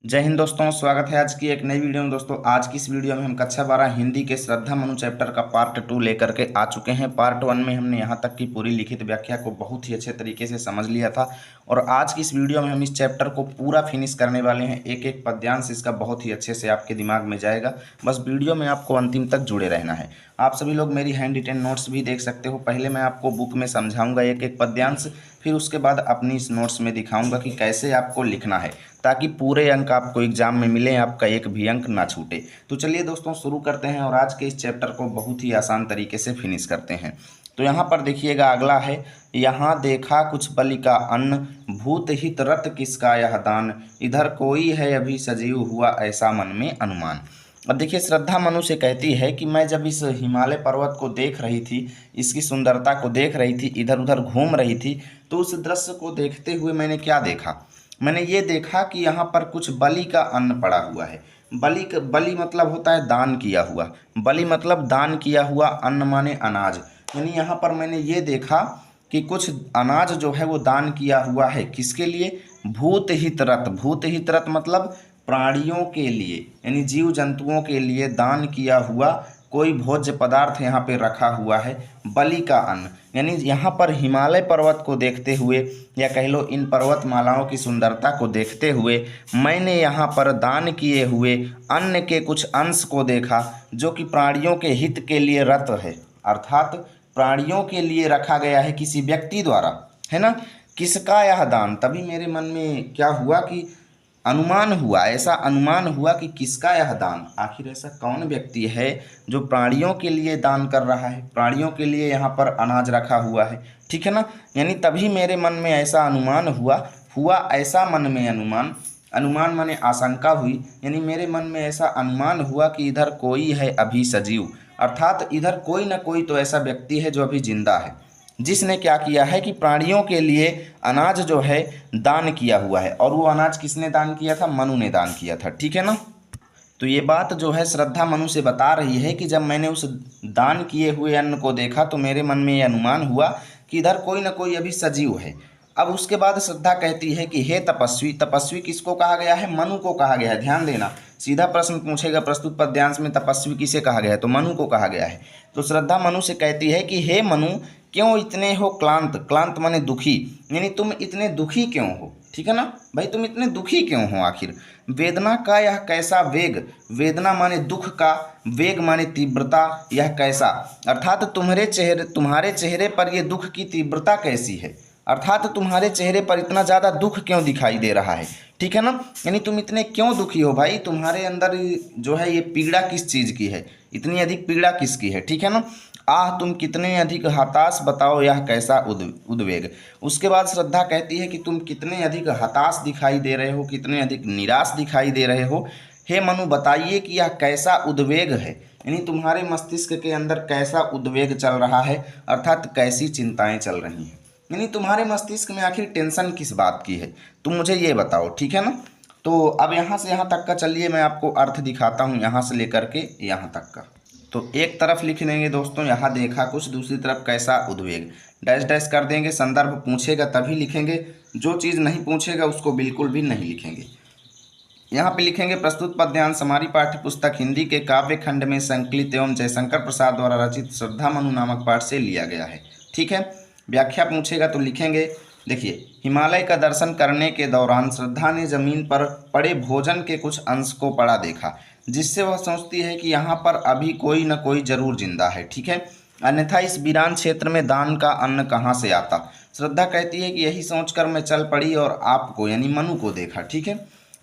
जय हिंद दोस्तों, स्वागत है आज की एक नई वीडियो में। दोस्तों आज की इस वीडियो में हम कक्षा 12 हिंदी के श्रद्धा मनु चैप्टर का पार्ट 2 लेकर के आ चुके हैं। पार्ट 1 में हमने यहाँ तक की पूरी लिखित व्याख्या को बहुत ही अच्छे तरीके से समझ लिया था और आज की इस वीडियो में हम इस चैप्टर को पूरा फिनिश करने वाले हैं। एक एक पद्यांश इसका बहुत ही अच्छे से आपके दिमाग में जाएगा। बस वीडियो में आपको अंतिम तक जुड़े रहना है। आप सभी लोग मेरी हैंड रिटेन नोट्स भी देख सकते हो। पहले मैं आपको बुक में समझाऊंगा एक एक पद्यांश, फिर उसके बाद अपनी इस नोट्स में दिखाऊंगा कि कैसे आपको लिखना है ताकि पूरे अंक आपको एग्जाम में मिले, आपका एक भी अंक ना छूटे। तो चलिए दोस्तों शुरू करते हैं और आज के इस चैप्टर को बहुत ही आसान तरीके से फिनिश करते हैं। तो यहाँ पर देखिएगा, अगला है, यहाँ देखा कुछ बलि का अन्न, भूत हित रत किसका यह दान, इधर कोई है अभी सजीव हुआ ऐसा मन में अनुमान। अब देखिए, श्रद्धा मनु से कहती है कि मैं जब इस हिमालय पर्वत को देख रही थी, इसकी सुंदरता को देख रही थी, इधर उधर घूम रही थी, तो उस दृश्य को देखते हुए मैंने क्या देखा। मैंने ये देखा कि यहाँ पर कुछ बलि का अन्न पड़ा हुआ है। बलि मतलब होता है दान किया हुआ। बलि मतलब दान किया हुआ, अन्न माने अनाज। यानी यहाँ पर मैंने ये देखा कि कुछ अनाज जो है वो दान किया हुआ है। किसके लिए? भूत हित रत। भूत हित रत मतलब प्राणियों के लिए, यानी जीव जंतुओं के लिए दान किया हुआ कोई भोज्य पदार्थ यहाँ पे रखा हुआ है, बलि का अन्न। यानी यहाँ पर हिमालय पर्वत को देखते हुए या कह लो इन पर्वतमालाओं की सुंदरता को देखते हुए मैंने यहाँ पर दान किए हुए अन्न के कुछ अंश को देखा जो कि प्राणियों के हित के लिए रत है, अर्थात प्राणियों के लिए रखा गया है किसी व्यक्ति द्वारा, है ना। किसका यह दान? तभी मेरे मन में क्या हुआ कि अनुमान हुआ, ऐसा अनुमान हुआ कि किसका यह दान, आखिर ऐसा कौन व्यक्ति है जो प्राणियों के लिए दान कर रहा है, प्राणियों के लिए यहाँ पर अनाज रखा हुआ है, ठीक है ना। यानी तभी मेरे मन में ऐसा अनुमान हुआ ऐसा मन में अनुमान, अनुमान माने आशंका हुई, यानी मेरे मन में ऐसा अनुमान हुआ कि इधर कोई है अभी सजीव, अर्थात इधर कोई ना कोई तो ऐसा व्यक्ति है जो अभी जिंदा है, जिसने क्या किया है कि प्राणियों के लिए अनाज जो है दान किया हुआ है। और वो अनाज किसने दान किया था? मनु ने दान किया था, ठीक है ना। तो ये बात जो है श्रद्धा मनु से बता रही है कि जब मैंने उस दान किए हुए अन्न को देखा तो मेरे मन में ये अनुमान हुआ कि इधर कोई ना कोई अभी सजीव है। अब उसके बाद श्रद्धा कहती है कि हे तपस्वी। तपस्वी किसको कहा गया है? मनु को कहा गया है। ध्यान देना, सीधा प्रश्न पूछेगा प्रस्तुत पद्यांश में, तपस्वी किसे कहा गया है? तो मनु को कहा गया है। तो श्रद्धा मनु से कहती है कि हे मनु, क्यों इतने हो क्लांत? क्लांत माने दुखी, यानी तुम इतने दुखी क्यों हो, ठीक है ना भाई, तुम इतने दुखी क्यों हो आखिर। वेदना का यह कैसा वेग, वेदना माने दुख का, वेग माने तीव्रता, यह कैसा, अर्थात तुम्हारे चेहरे पर यह दुख की तीव्रता कैसी है, अर्थात तुम्हारे चेहरे पर इतना ज़्यादा दुख क्यों दिखाई दे रहा है, ठीक है ना। यानी तुम इतने क्यों दुखी हो भाई, तुम्हारे अंदर जो है ये पीड़ा किस चीज़ की है, इतनी अधिक पीड़ा किसकी है, ठीक है ना। आह तुम कितने अधिक हताश, बताओ यह कैसा उद्वेग। उसके बाद श्रद्धा कहती है कि तुम कितने अधिक हताश दिखाई दे रहे हो, कितने अधिक निराश दिखाई दे रहे हो। हे मनु, बताइए कि यह कैसा उद्वेग है, यानी तुम्हारे मस्तिष्क के अंदर कैसा उद्वेग चल रहा है, अर्थात कैसी चिंताएं चल रही हैं, यानी तुम्हारे मस्तिष्क में आखिर टेंशन किस बात की है, तुम मुझे ये बताओ, ठीक है ना। तो अब यहाँ से यहाँ तक का चलिए मैं आपको अर्थ दिखाता हूँ, यहाँ से लेकर के यहाँ तक का। तो एक तरफ लिख लेंगे दोस्तों, यहाँ देखा कुछ, दूसरी तरफ कैसा उद्वेग, डैश डैश कर देंगे। संदर्भ पूछेगा तभी लिखेंगे, जो चीज़ नहीं पूछेगा उसको बिल्कुल भी नहीं लिखेंगे। यहाँ पे लिखेंगे प्रस्तुत पद्यांश हमारी पाठ्य पुस्तक हिंदी के काव्य खंड में संकलित एवं जयशंकर प्रसाद द्वारा रचित श्रद्धा मनु नामक पाठ से लिया गया है, ठीक है। व्याख्या पूछेगा तो लिखेंगे, देखिए, हिमालय का दर्शन करने के दौरान श्रद्धा ने जमीन पर पड़े भोजन के कुछ अंश को पड़ा देखा, जिससे वह सोचती है कि यहाँ पर अभी कोई न कोई जरूर जिंदा है, ठीक है, अन्यथा इस वीरान क्षेत्र में दान का अन्न कहाँ से आता। श्रद्धा कहती है कि यही सोचकर मैं चल पड़ी और आपको यानी मनु को देखा, ठीक है।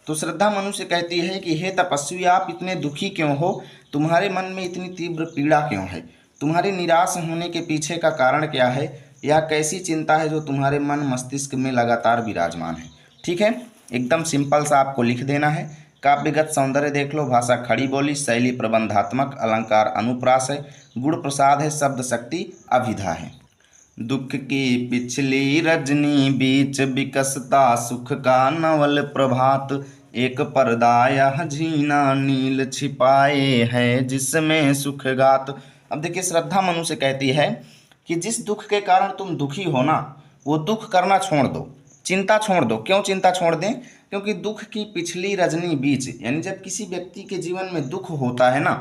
तो श्रद्धा मनु से कहती है कि हे तपस्वी, आप इतने दुखी क्यों हो, तुम्हारे मन में इतनी तीव्र पीड़ा क्यों है, तुम्हारे निराश होने के पीछे का कारण क्या है, यह कैसी चिंता है जो तुम्हारे मन मस्तिष्क में लगातार विराजमान है, ठीक है। एकदम सिंपल सा आपको लिख देना है। काव्यगत सौंदर्य देख लो, भाषा खड़ी बोली, शैली प्रबंधात्मक, अलंकार अनुप्रास है, गुण प्रसाद है, शब्द शक्ति अभिधा है। दुख की पिछली रजनी बीच विकसता सुख का नवल प्रभात, एक पर्दा यह झीना नील छिपाए है जिसमें सुख गात। अब देखिए, श्रद्धा मनु से कहती है कि जिस दुख के कारण तुम दुखी हो ना, वो दुख करना छोड़ दो, चिंता छोड़ दो। क्यों चिंता छोड़ दें? क्योंकि दुख की पिछली रजनी बीच, यानी जब किसी व्यक्ति के जीवन में दुख होता है ना,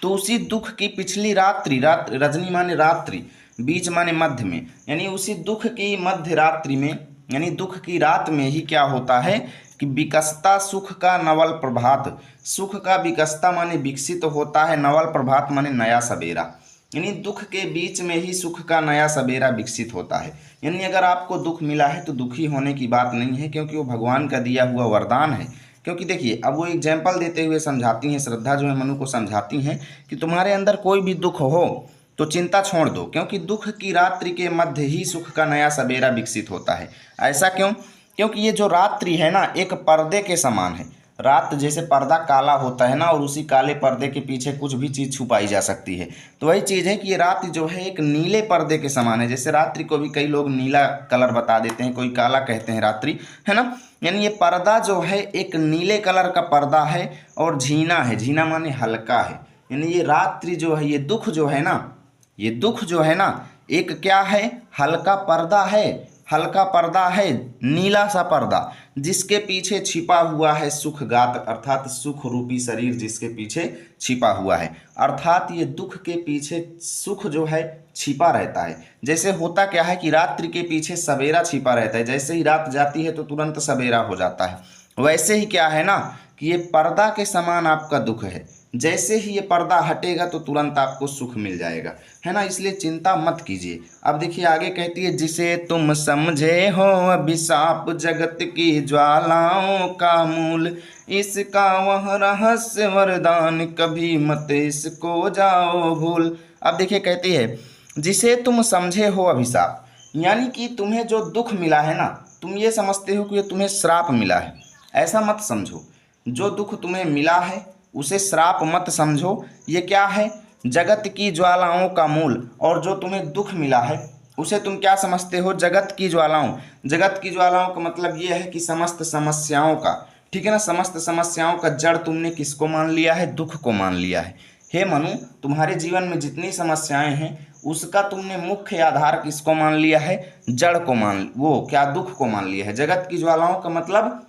तो उसी दुख की पिछली रात्रि, रजनी माने रात्रि, बीच माने मध्य में, यानी उसी दुख की मध्य रात्रि में, यानी दुख की रात में ही क्या होता है कि विकसता सुख का नवल प्रभात, सुख का विकसता माने विकसित होता है, नवल प्रभात माने नया सवेरा, यानी दुख के बीच में ही सुख का नया सवेरा विकसित होता है। यानी अगर आपको दुख मिला है तो दुखी होने की बात नहीं है, क्योंकि वो भगवान का दिया हुआ वरदान है। क्योंकि देखिए, अब वो एग्जाम्पल देते हुए समझाती हैं, श्रद्धा जो है मनु को समझाती हैं कि तुम्हारे अंदर कोई भी दुख हो तो चिंता छोड़ दो, क्योंकि दुख की रात्रि के मध्य ही सुख का नया सवेरा विकसित होता है। ऐसा क्यों? क्योंकि ये जो रात्रि है ना, एक पर्दे के समान है। रात जैसे पर्दा काला होता है ना, और उसी काले पर्दे के पीछे कुछ भी चीज़ छुपाई जा सकती है, तो वही चीज़ है कि ये रात जो है एक नीले पर्दे के समान है। जैसे रात्रि को भी कई लोग नीला कलर बता देते हैं, कोई काला कहते हैं रात्रि, है ना। यानी ये पर्दा जो है एक नीले कलर का पर्दा है, और झीना है, झीना माने हल्का है। यानी ये रात्रि जो है, ये दुख जो है ना, ये दुख जो है ना, एक क्या है, हल्का पर्दा है, हल्का पर्दा है, नीला सा पर्दा, जिसके पीछे छिपा हुआ है सुखगात, अर्थात सुख रूपी शरीर जिसके पीछे छिपा हुआ है। अर्थात ये दुख के पीछे सुख जो है छिपा रहता है। जैसे होता क्या है कि रात्रि के पीछे सवेरा छिपा रहता है, जैसे ही रात जाती है तो तुरंत सवेरा हो जाता है। वैसे ही क्या है ना कि ये पर्दा के समान आपका दुख है, जैसे ही ये पर्दा हटेगा तो तुरंत आपको सुख मिल जाएगा, है ना। इसलिए चिंता मत कीजिए। अब देखिए आगे कहती है, जिसे तुम समझे हो अभिशाप जगत की ज्वालाओं का मूल, इसका वह रहस्य वरदान कभी मत इसको जाओ भूल। अब देखिए कहती है, जिसे तुम समझे हो अभिशाप, यानी कि तुम्हें जो दुख मिला है ना, तुम ये समझते हो कि ये तुम्हें श्राप मिला है। ऐसा मत समझो। जो दुख तुम्हें मिला है उसे श्राप मत समझो। ये क्या है? जगत की ज्वालाओं का मूल। और जो तुम्हें दुख मिला है उसे तुम क्या समझते हो? जगत की ज्वालाओं। जगत की ज्वालाओं का मतलब ये है कि समस्त समस्याओं का, ठीक है ना, समस्त समस्याओं का जड़ तुमने किसको मान लिया है? दुख को मान लिया है। हे मनु, तुम्हारे जीवन में जितनी समस्याएं हैं उसका तुमने मुख्य आधार किसको मान लिया है? जड़ को वो क्या, दुख को मान लिया है। जगत की ज्वालाओं का मतलब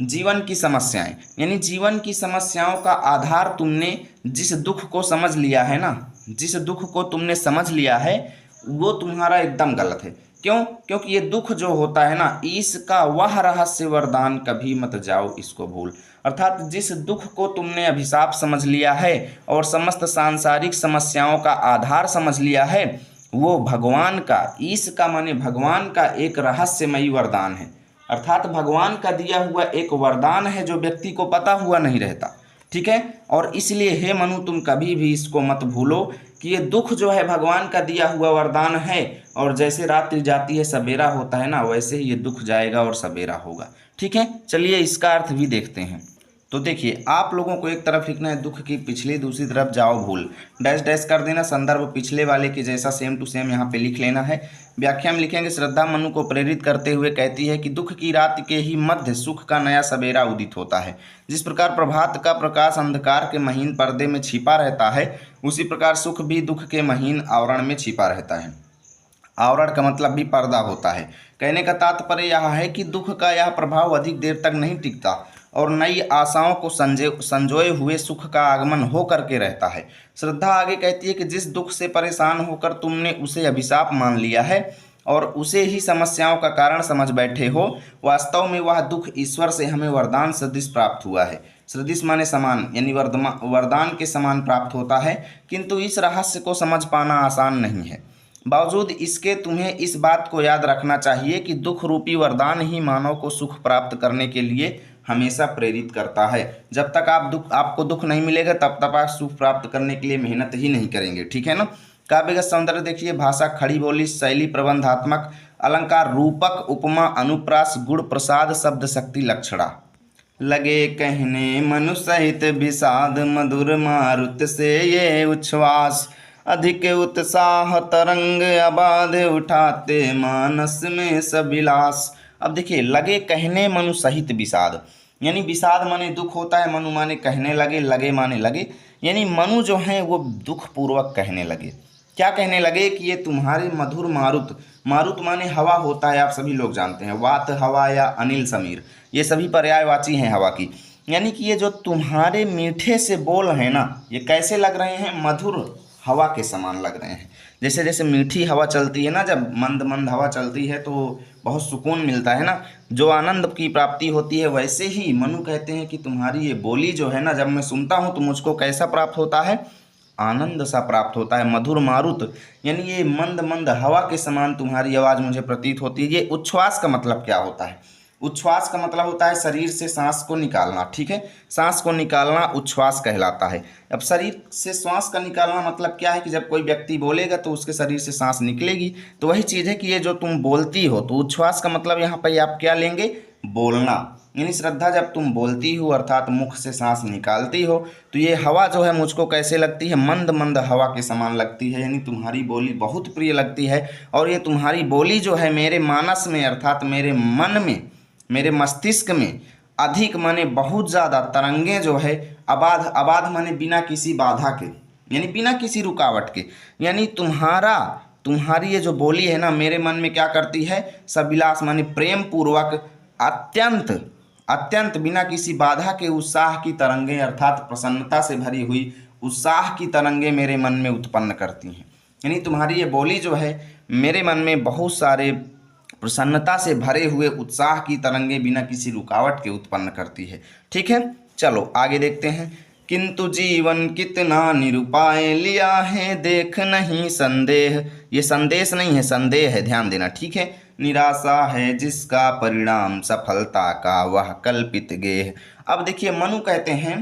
जीवन की समस्याएं, यानी जीवन की समस्याओं का आधार तुमने जिस दुख को समझ लिया है ना, जिस दुख को तुमने समझ लिया है वो तुम्हारा एकदम गलत है। क्यों? क्योंकि ये दुख जो होता है ना, इसका वह रहस्य वरदान कभी मत जाओ इसको भूल। अर्थात जिस दुख को तुमने अभिशाप समझ लिया है और समस्त सांसारिक समस्याओं का आधार समझ लिया है, वो भगवान का, इसका माने भगवान का एक रहस्यमयी वरदान है। अर्थात भगवान का दिया हुआ एक वरदान है जो व्यक्ति को पता हुआ नहीं रहता, ठीक है। और इसलिए हे मनु, तुम कभी भी इसको मत भूलो कि ये दुख जो है भगवान का दिया हुआ वरदान है, और जैसे रात्रि जाती है सवेरा होता है ना, वैसे ही ये दुख जाएगा और सवेरा होगा, ठीक है। चलिए इसका अर्थ भी देखते हैं। तो देखिए, आप लोगों को एक तरफ लिखना है दुख की पिछली, दूसरी तरफ जाओ भूल, डैश डैश कर देना, संदर्भ पिछले वाले के जैसा सेम टू सेम यहाँ पे लिख लेना है। व्याख्या में लिखेंगे, श्रद्धा मनु को प्रेरित करते हुए कहती है कि दुख की रात के ही मध्य सुख का नया सवेरा उदित होता है। जिस प्रकार प्रभात का प्रकाश अंधकार के महीन पर्दे में छिपा रहता है, उसी प्रकार सुख भी दुख के महीन आवरण में छिपा रहता है। आवरण का मतलब भी पर्दा होता है। कहने का तात्पर्य यह है कि दुख का यह प्रभाव अधिक देर तक नहीं टिकता और नई आशाओं को संजोए हुए सुख का आगमन हो करके रहता है। श्रद्धा आगे कहती है कि जिस दुख से परेशान होकर तुमने उसे अभिशाप मान लिया है और उसे ही समस्याओं का कारण समझ बैठे हो, वास्तव में वह दुख ईश्वर से हमें वरदान सदृश प्राप्त हुआ है। सदृश माने समान, यानी वरदान के समान प्राप्त होता है, किंतु इस रहस्य को समझ पाना आसान नहीं है। बावजूद इसके तुम्हें इस बात को याद रखना चाहिए कि दुख रूपी वरदान ही मानव को सुख प्राप्त करने के लिए हमेशा प्रेरित करता है। जब तक आपको दुख नहीं मिलेगा तब तक आप सुख प्राप्त करने के लिए मेहनत ही नहीं करेंगे, ठीक है ना। काव्यगत सौंदर्य देखिए, भाषा खड़ी बोली, शैली प्रबंधात्मक, अलंकार रूपक, उपमा अनुप्रास, गुण प्रसाद, शब्द शक्ति लक्षणा। लगे कहने मनु सहित विषाद, मधुर मारुत से ये उच्छ्वास, अधिक उत्साह तरंग आबाद उठाते मानस में सबिलास। अब देखिए, लगे कहने मनु सहित विषाद, यानी विषाद माने दुख होता है, मनु माने कहने लगे, लगे माने लगे, यानी मनु जो है वो दुख पूर्वक कहने लगे। क्या कहने लगे कि ये तुम्हारे मधुर मारुत, मारुत माने हवा होता है, आप सभी लोग जानते हैं, वात हवा या अनिल समीर, ये सभी पर्यायवाची हैं हवा की। यानी कि ये जो तुम्हारे मीठे से बोल हैं ना, ये कैसे लग रहे हैं, मधुर हवा के समान लग रहे हैं। जैसे जैसे मीठी हवा चलती है ना, जब मंद मंद हवा चलती है तो बहुत सुकून मिलता है ना, जो आनंद की प्राप्ति होती है, वैसे ही मनु कहते हैं कि तुम्हारी ये बोली जो है ना, जब मैं सुनता हूँ तो मुझको कैसा प्राप्त होता है, आनंद सा प्राप्त होता है। मधुर मारुत यानी ये मंद मंद हवा के समान तुम्हारी आवाज़ मुझे प्रतीत होती है। ये उच्छ्वास का मतलब क्या होता है, उच्छ्वास का मतलब होता है शरीर से सांस को निकालना, ठीक है, सांस को निकालना उच्छ्वास कहलाता है। अब शरीर से श्वास का निकालना मतलब क्या है कि जब कोई व्यक्ति बोलेगा तो उसके शरीर से सांस निकलेगी, तो वही चीज़ है कि ये जो तुम बोलती हो, तो उच्छ्वास का मतलब यहाँ पर आप क्या लेंगे, बोलना। यानी श्रद्धा जब तुम बोलती हो अर्थात मुख से सांस निकालती हो, तो ये हवा जो है मुझको कैसे लगती है, मंद मंद हवा के समान लगती है। यानी तुम्हारी बोली बहुत प्रिय लगती है, और ये तुम्हारी बोली जो है मेरे मानस में अर्थात मेरे मन में, मेरे मस्तिष्क में अधिक माने बहुत ज़्यादा तरंगे जो है, अबाध, अबाध माने बिना किसी बाधा के, यानी बिना किसी रुकावट के, यानी तुम्हारी ये जो बोली है ना, मेरे मन में क्या करती है, सविलास माने प्रेम पूर्वक अत्यंत अत्यंत बिना किसी बाधा के उत्साह की तरंगे अर्थात प्रसन्नता से भरी हुई उत्साह की तरंगे मेरे मन में उत्पन्न करती हैं। यानी तुम्हारी ये बोली जो है मेरे मन में बहुत सारे प्रसन्नता से भरे हुए उत्साह की तरंगे बिना किसी रुकावट के उत्पन्न करती है। ठीक है, चलो आगे देखते हैं। किंतु जीवन कितना निरुपाय, लिया है देख नहीं संदेह, ये संदेश नहीं है, संदेह है, ध्यान देना, ठीक है। निराशा है जिसका परिणाम सफलता का वह कल्पित गेह। अब देखिए मनु कहते हैं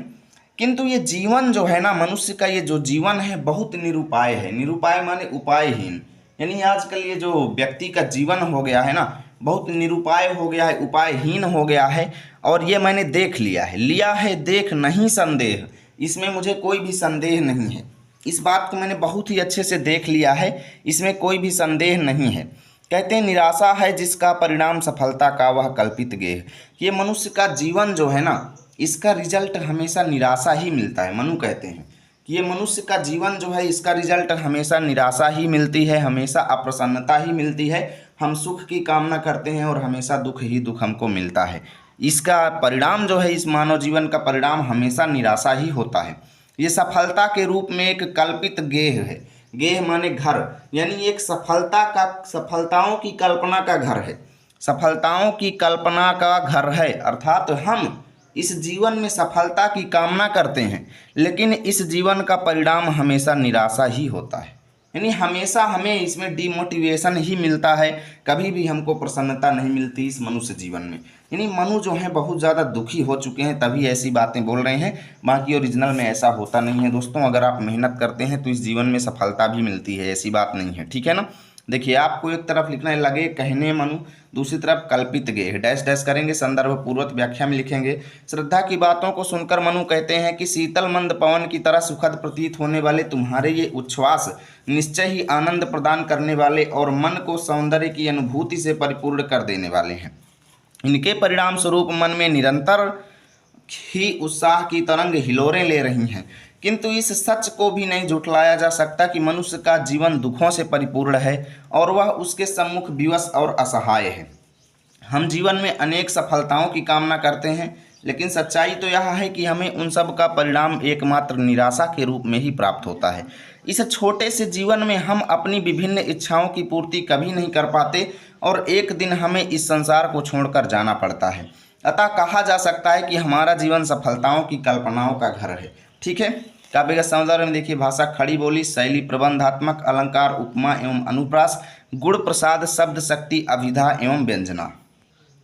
किंतु ये जीवन जो है ना, मनुष्य का ये जो जीवन है बहुत निरुपाय है। निरुपाय माने उपायहीन, यानी आजकल ये जो व्यक्ति का जीवन हो गया है ना, बहुत निरुपाय हो गया है, उपायहीन हो गया है। और ये मैंने देख लिया है, लिया है देख नहीं संदेह, इसमें मुझे कोई भी संदेह नहीं है। इस बात को मैंने बहुत ही अच्छे से देख लिया है, इसमें कोई भी संदेह नहीं है। कहते हैं निराशा है जिसका परिणाम सफलता का वह कल्पित गेह। ये मनुष्य का जीवन जो है ना, इसका रिजल्ट हमेशा निराशा ही मिलता है। मनु कहते हैं कि ये मनुष्य का जीवन जो है, इसका रिजल्ट हमेशा निराशा ही मिलती है, हमेशा अप्रसन्नता ही मिलती है। हम सुख की कामना करते हैं और हमेशा दुख ही दुख हमको मिलता है। इसका परिणाम जो है, इस मानव जीवन का परिणाम हमेशा निराशा ही होता है। ये सफलता के रूप में एक कल्पित गेह है। गेह माने घर, यानी एक सफलताओं की कल्पना का घर है, सफलताओं की कल्पना का घर है। अर्थात हम इस जीवन में सफलता की कामना करते हैं, लेकिन इस जीवन का परिणाम हमेशा निराशा ही होता है। यानी हमेशा हमें इसमें डिमोटिवेशन ही मिलता है, कभी भी हमको प्रसन्नता नहीं मिलती इस मनुष्य जीवन में। यानी मनु जो है बहुत ज़्यादा दुखी हो चुके हैं, तभी ऐसी बातें बोल रहे हैं, बाकी ओरिजिनल में ऐसा होता नहीं है दोस्तों। अगर आप मेहनत करते हैं तो इस जीवन में सफलता भी मिलती है, ऐसी बात नहीं है, ठीक है ना। देखिए आपको एक तरफ लिखना लगे कहने मनु, दूसरी तरफ कल्पित गेह, डैश डैश करेंगे, संदर्भ पूर्वक व्याख्या में लिखेंगे। श्रद्धा की बातों को सुनकर मनु कहते हैं कि शीतल मंद पवन की तरह सुखद प्रतीत होने वाले तुम्हारे ये उच्छ्वास निश्चय ही आनंद प्रदान करने वाले और मन को सौंदर्य की अनुभूति से परिपूर्ण कर देने वाले हैं। इनके परिणाम स्वरूप मन में निरंतर ही उत्साह की तरंग हिलोरें ले रही हैं। किंतु इस सच को भी नहीं झुठलाया जा सकता कि मनुष्य का जीवन दुखों से परिपूर्ण है और वह उसके सम्मुख विवश और असहाय है। हम जीवन में अनेक सफलताओं की कामना करते हैं, लेकिन सच्चाई तो यह है कि हमें उन सब का परिणाम एकमात्र निराशा के रूप में ही प्राप्त होता है। इस छोटे से जीवन में हम अपनी विभिन्न इच्छाओं की पूर्ति कभी नहीं कर पाते और एक दिन हमें इस संसार को छोड़कर जाना पड़ता है। अतः कहा जा सकता है कि हमारा जीवन सफलताओं की कल्पनाओं का घर है। ठीक है, काव्य का सौंदर्य में देखिए भाषा खड़ी बोली, शैली प्रबंधात्मक, अलंकार, उपमा एवं अनुप्रास, गुण प्रसाद, शब्द शक्ति, अभिधा एवं व्यंजना।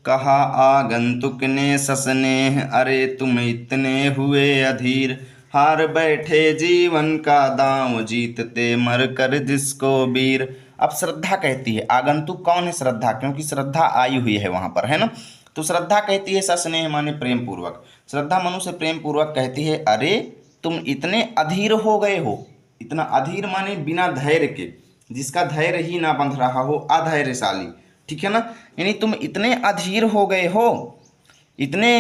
कहा आगंतुक ने सस्नेह, अरे तुम इतने हुए अधीर, हार बैठे जीवन का दांव, जीतते मर कर जिसको वीर। अब श्रद्धा कहती है, आगंतुक कौन है, श्रद्धा, क्योंकि श्रद्धा आई हुई है वहां पर, है ना। तो श्रद्धा कहती है सस्नेह माने प्रेम पूर्वक, श्रद्धा मनु से प्रेम पूर्वक कहती है अरे तुम इतने अधीर हो गए हो। इतना अधीर माने बिना धैर्य के, जिसका धैर्य ही ना बंध रहा हो, अधैर्यशाली, ठीक है ना। यानी तुम इतने अधीर हो गए हो, इतने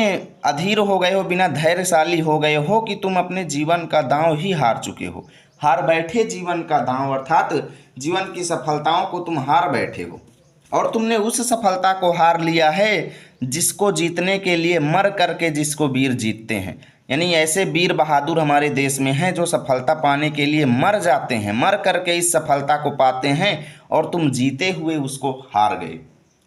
अधीर हो गए हो, बिना धैर्यशाली हो गए हो कि तुम अपने जीवन का दांव ही हार चुके हो। हार बैठे जीवन का दांव, अर्थात जीवन की सफलताओं को तुम हार बैठे हो और तुमने उस सफलता को हार लिया है जिसको जीतने के लिए मर करके जिसको वीर जीतते हैं। यानी ऐसे वीर बहादुर हमारे देश में हैं जो सफलता पाने के लिए मर जाते हैं, मर करके इस सफलता को पाते हैं और तुम जीते हुए उसको हार गए।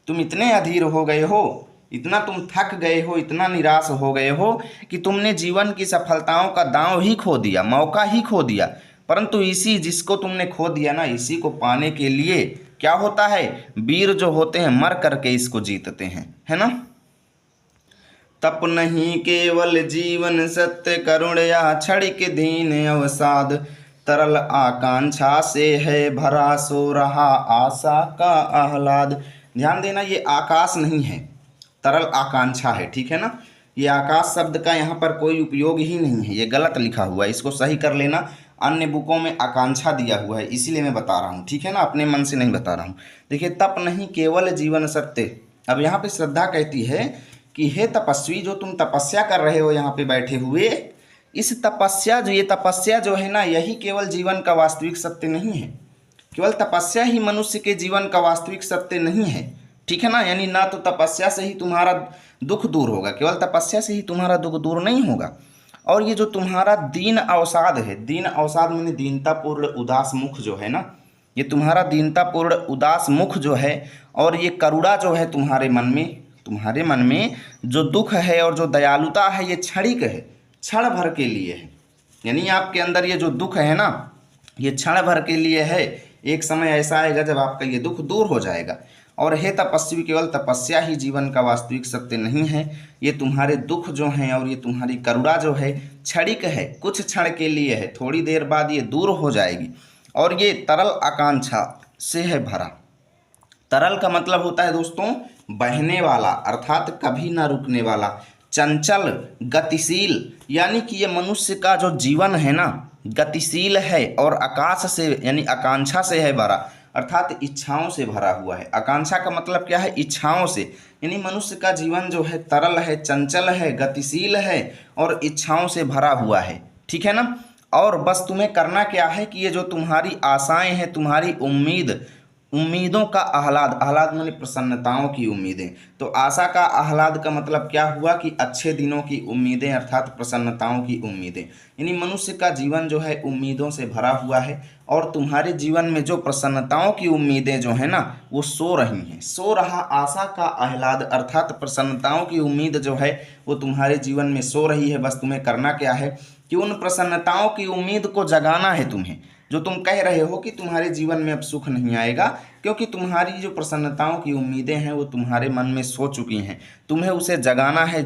तुम इतने अधीर हो गए हो, इतना तुम थक गए हो, इतना निराश हो गए हो कि तुमने जीवन की सफलताओं का दांव ही खो दिया, मौका ही खो दिया। परंतु इसी जिसको तुमने खो दिया ना, इसी को पाने के लिए क्या होता है, वीर जो होते हैं मर करके इसको जीतते हैं, है ना। तप नहीं केवल जीवन सत्य करुण या क्षणिक दीन अवसाद, तरल आकांक्षा से है भरा सो रहा आशा का आह्लाद। ध्यान देना, ये आकाश नहीं है, तरल आकांक्षा है, ठीक है ना। ये आकाश शब्द का यहाँ पर कोई उपयोग ही नहीं है, ये गलत लिखा हुआ है, इसको सही कर लेना। अन्य बुकों में आकांक्षा दिया हुआ है, इसीलिए मैं बता रहा हूँ, ठीक है ना, अपने मन से नहीं बता रहा हूँ। देखिए, तप नहीं केवल जीवन सत्य। अब यहाँ पे श्रद्धा कहती है कि हे तपस्वी, जो तुम तपस्या कर रहे हो यहाँ पे बैठे हुए, इस तपस्या ये तपस्या जो है ना, यही केवल जीवन का वास्तविक सत्य नहीं है। केवल तपस्या ही मनुष्य के जीवन का वास्तविक सत्य नहीं है, ठीक है ना। यानी ना तो तपस्या से ही तुम्हारा दुख दूर होगा, केवल तपस्या से ही तुम्हारा दुख दूर नहीं होगा। और ये जो तुम्हारा दीन अवसाद है, दीन अवसाद माने दीनतापूर्ण उदास मुख जो है ना, ये तुम्हारा दीनतापूर्ण उदास मुख जो है और ये करुणा जो है तुम्हारे मन में जो दुख है और जो दयालुता है, ये क्षणिक है, क्षण भर के लिए है। यानी आपके अंदर ये जो दुख है ना, ये क्षण भर के लिए है। एक समय ऐसा आएगा जब आपका ये दुख दूर हो जाएगा। और हे तपस्वी, केवल तपस्या ही जीवन का वास्तविक सत्य नहीं है। ये तुम्हारे दुख जो हैं और ये तुम्हारी करुणा जो है क्षणिक है, कुछ क्षण के लिए है, थोड़ी देर बाद ये दूर हो जाएगी। और ये तरल आकांक्षा से है भरा। तरल का मतलब होता है दोस्तों बहने वाला, अर्थात कभी ना रुकने वाला, चंचल, गतिशील। यानी कि ये मनुष्य का जो जीवन है ना, गतिशील है और आकाश से यानी आकांक्षा से है भरा, अर्थात इच्छाओं से भरा हुआ है। आकांक्षा का मतलब क्या है, इच्छाओं से। यानी मनुष्य का जीवन जो है तरल है, चंचल है, गतिशील है और इच्छाओं से भरा हुआ है, ठीक है ना। और बस तुम्हें करना क्या है कि ये जो तुम्हारी आशाएं हैं, तुम्हारी उम्मीदों का आह्लाद, आह्लाद माने प्रसन्नताओं की उम्मीदें। तो आशा का आह्लाद का मतलब क्या हुआ कि अच्छे दिनों की उम्मीदें, अर्थात प्रसन्नताओं की उम्मीदें। यानी मनुष्य का जीवन जो है उम्मीदों से भरा हुआ है और तुम्हारे जीवन में जो प्रसन्नताओं की उम्मीदें जो है ना, वो सो रही हैं। सो रहा आशा का आह्लाद, अर्थात प्रसन्नताओं की उम्मीद जो है वो तुम्हारे जीवन में सो रही है। बस तुम्हें करना क्या है कि उन प्रसन्नताओं की उम्मीद को जगाना है तुम्हें। जो तुम कह रहे हो कि तुम्हारे जीवन में अब सुख नहीं आएगा, क्योंकि तुम्हारी जो प्रसन्नताओं की उम्मीदें हैं वो तुम्हारे मन में सो चुकी हैं। तुम्हें उसे जगाना है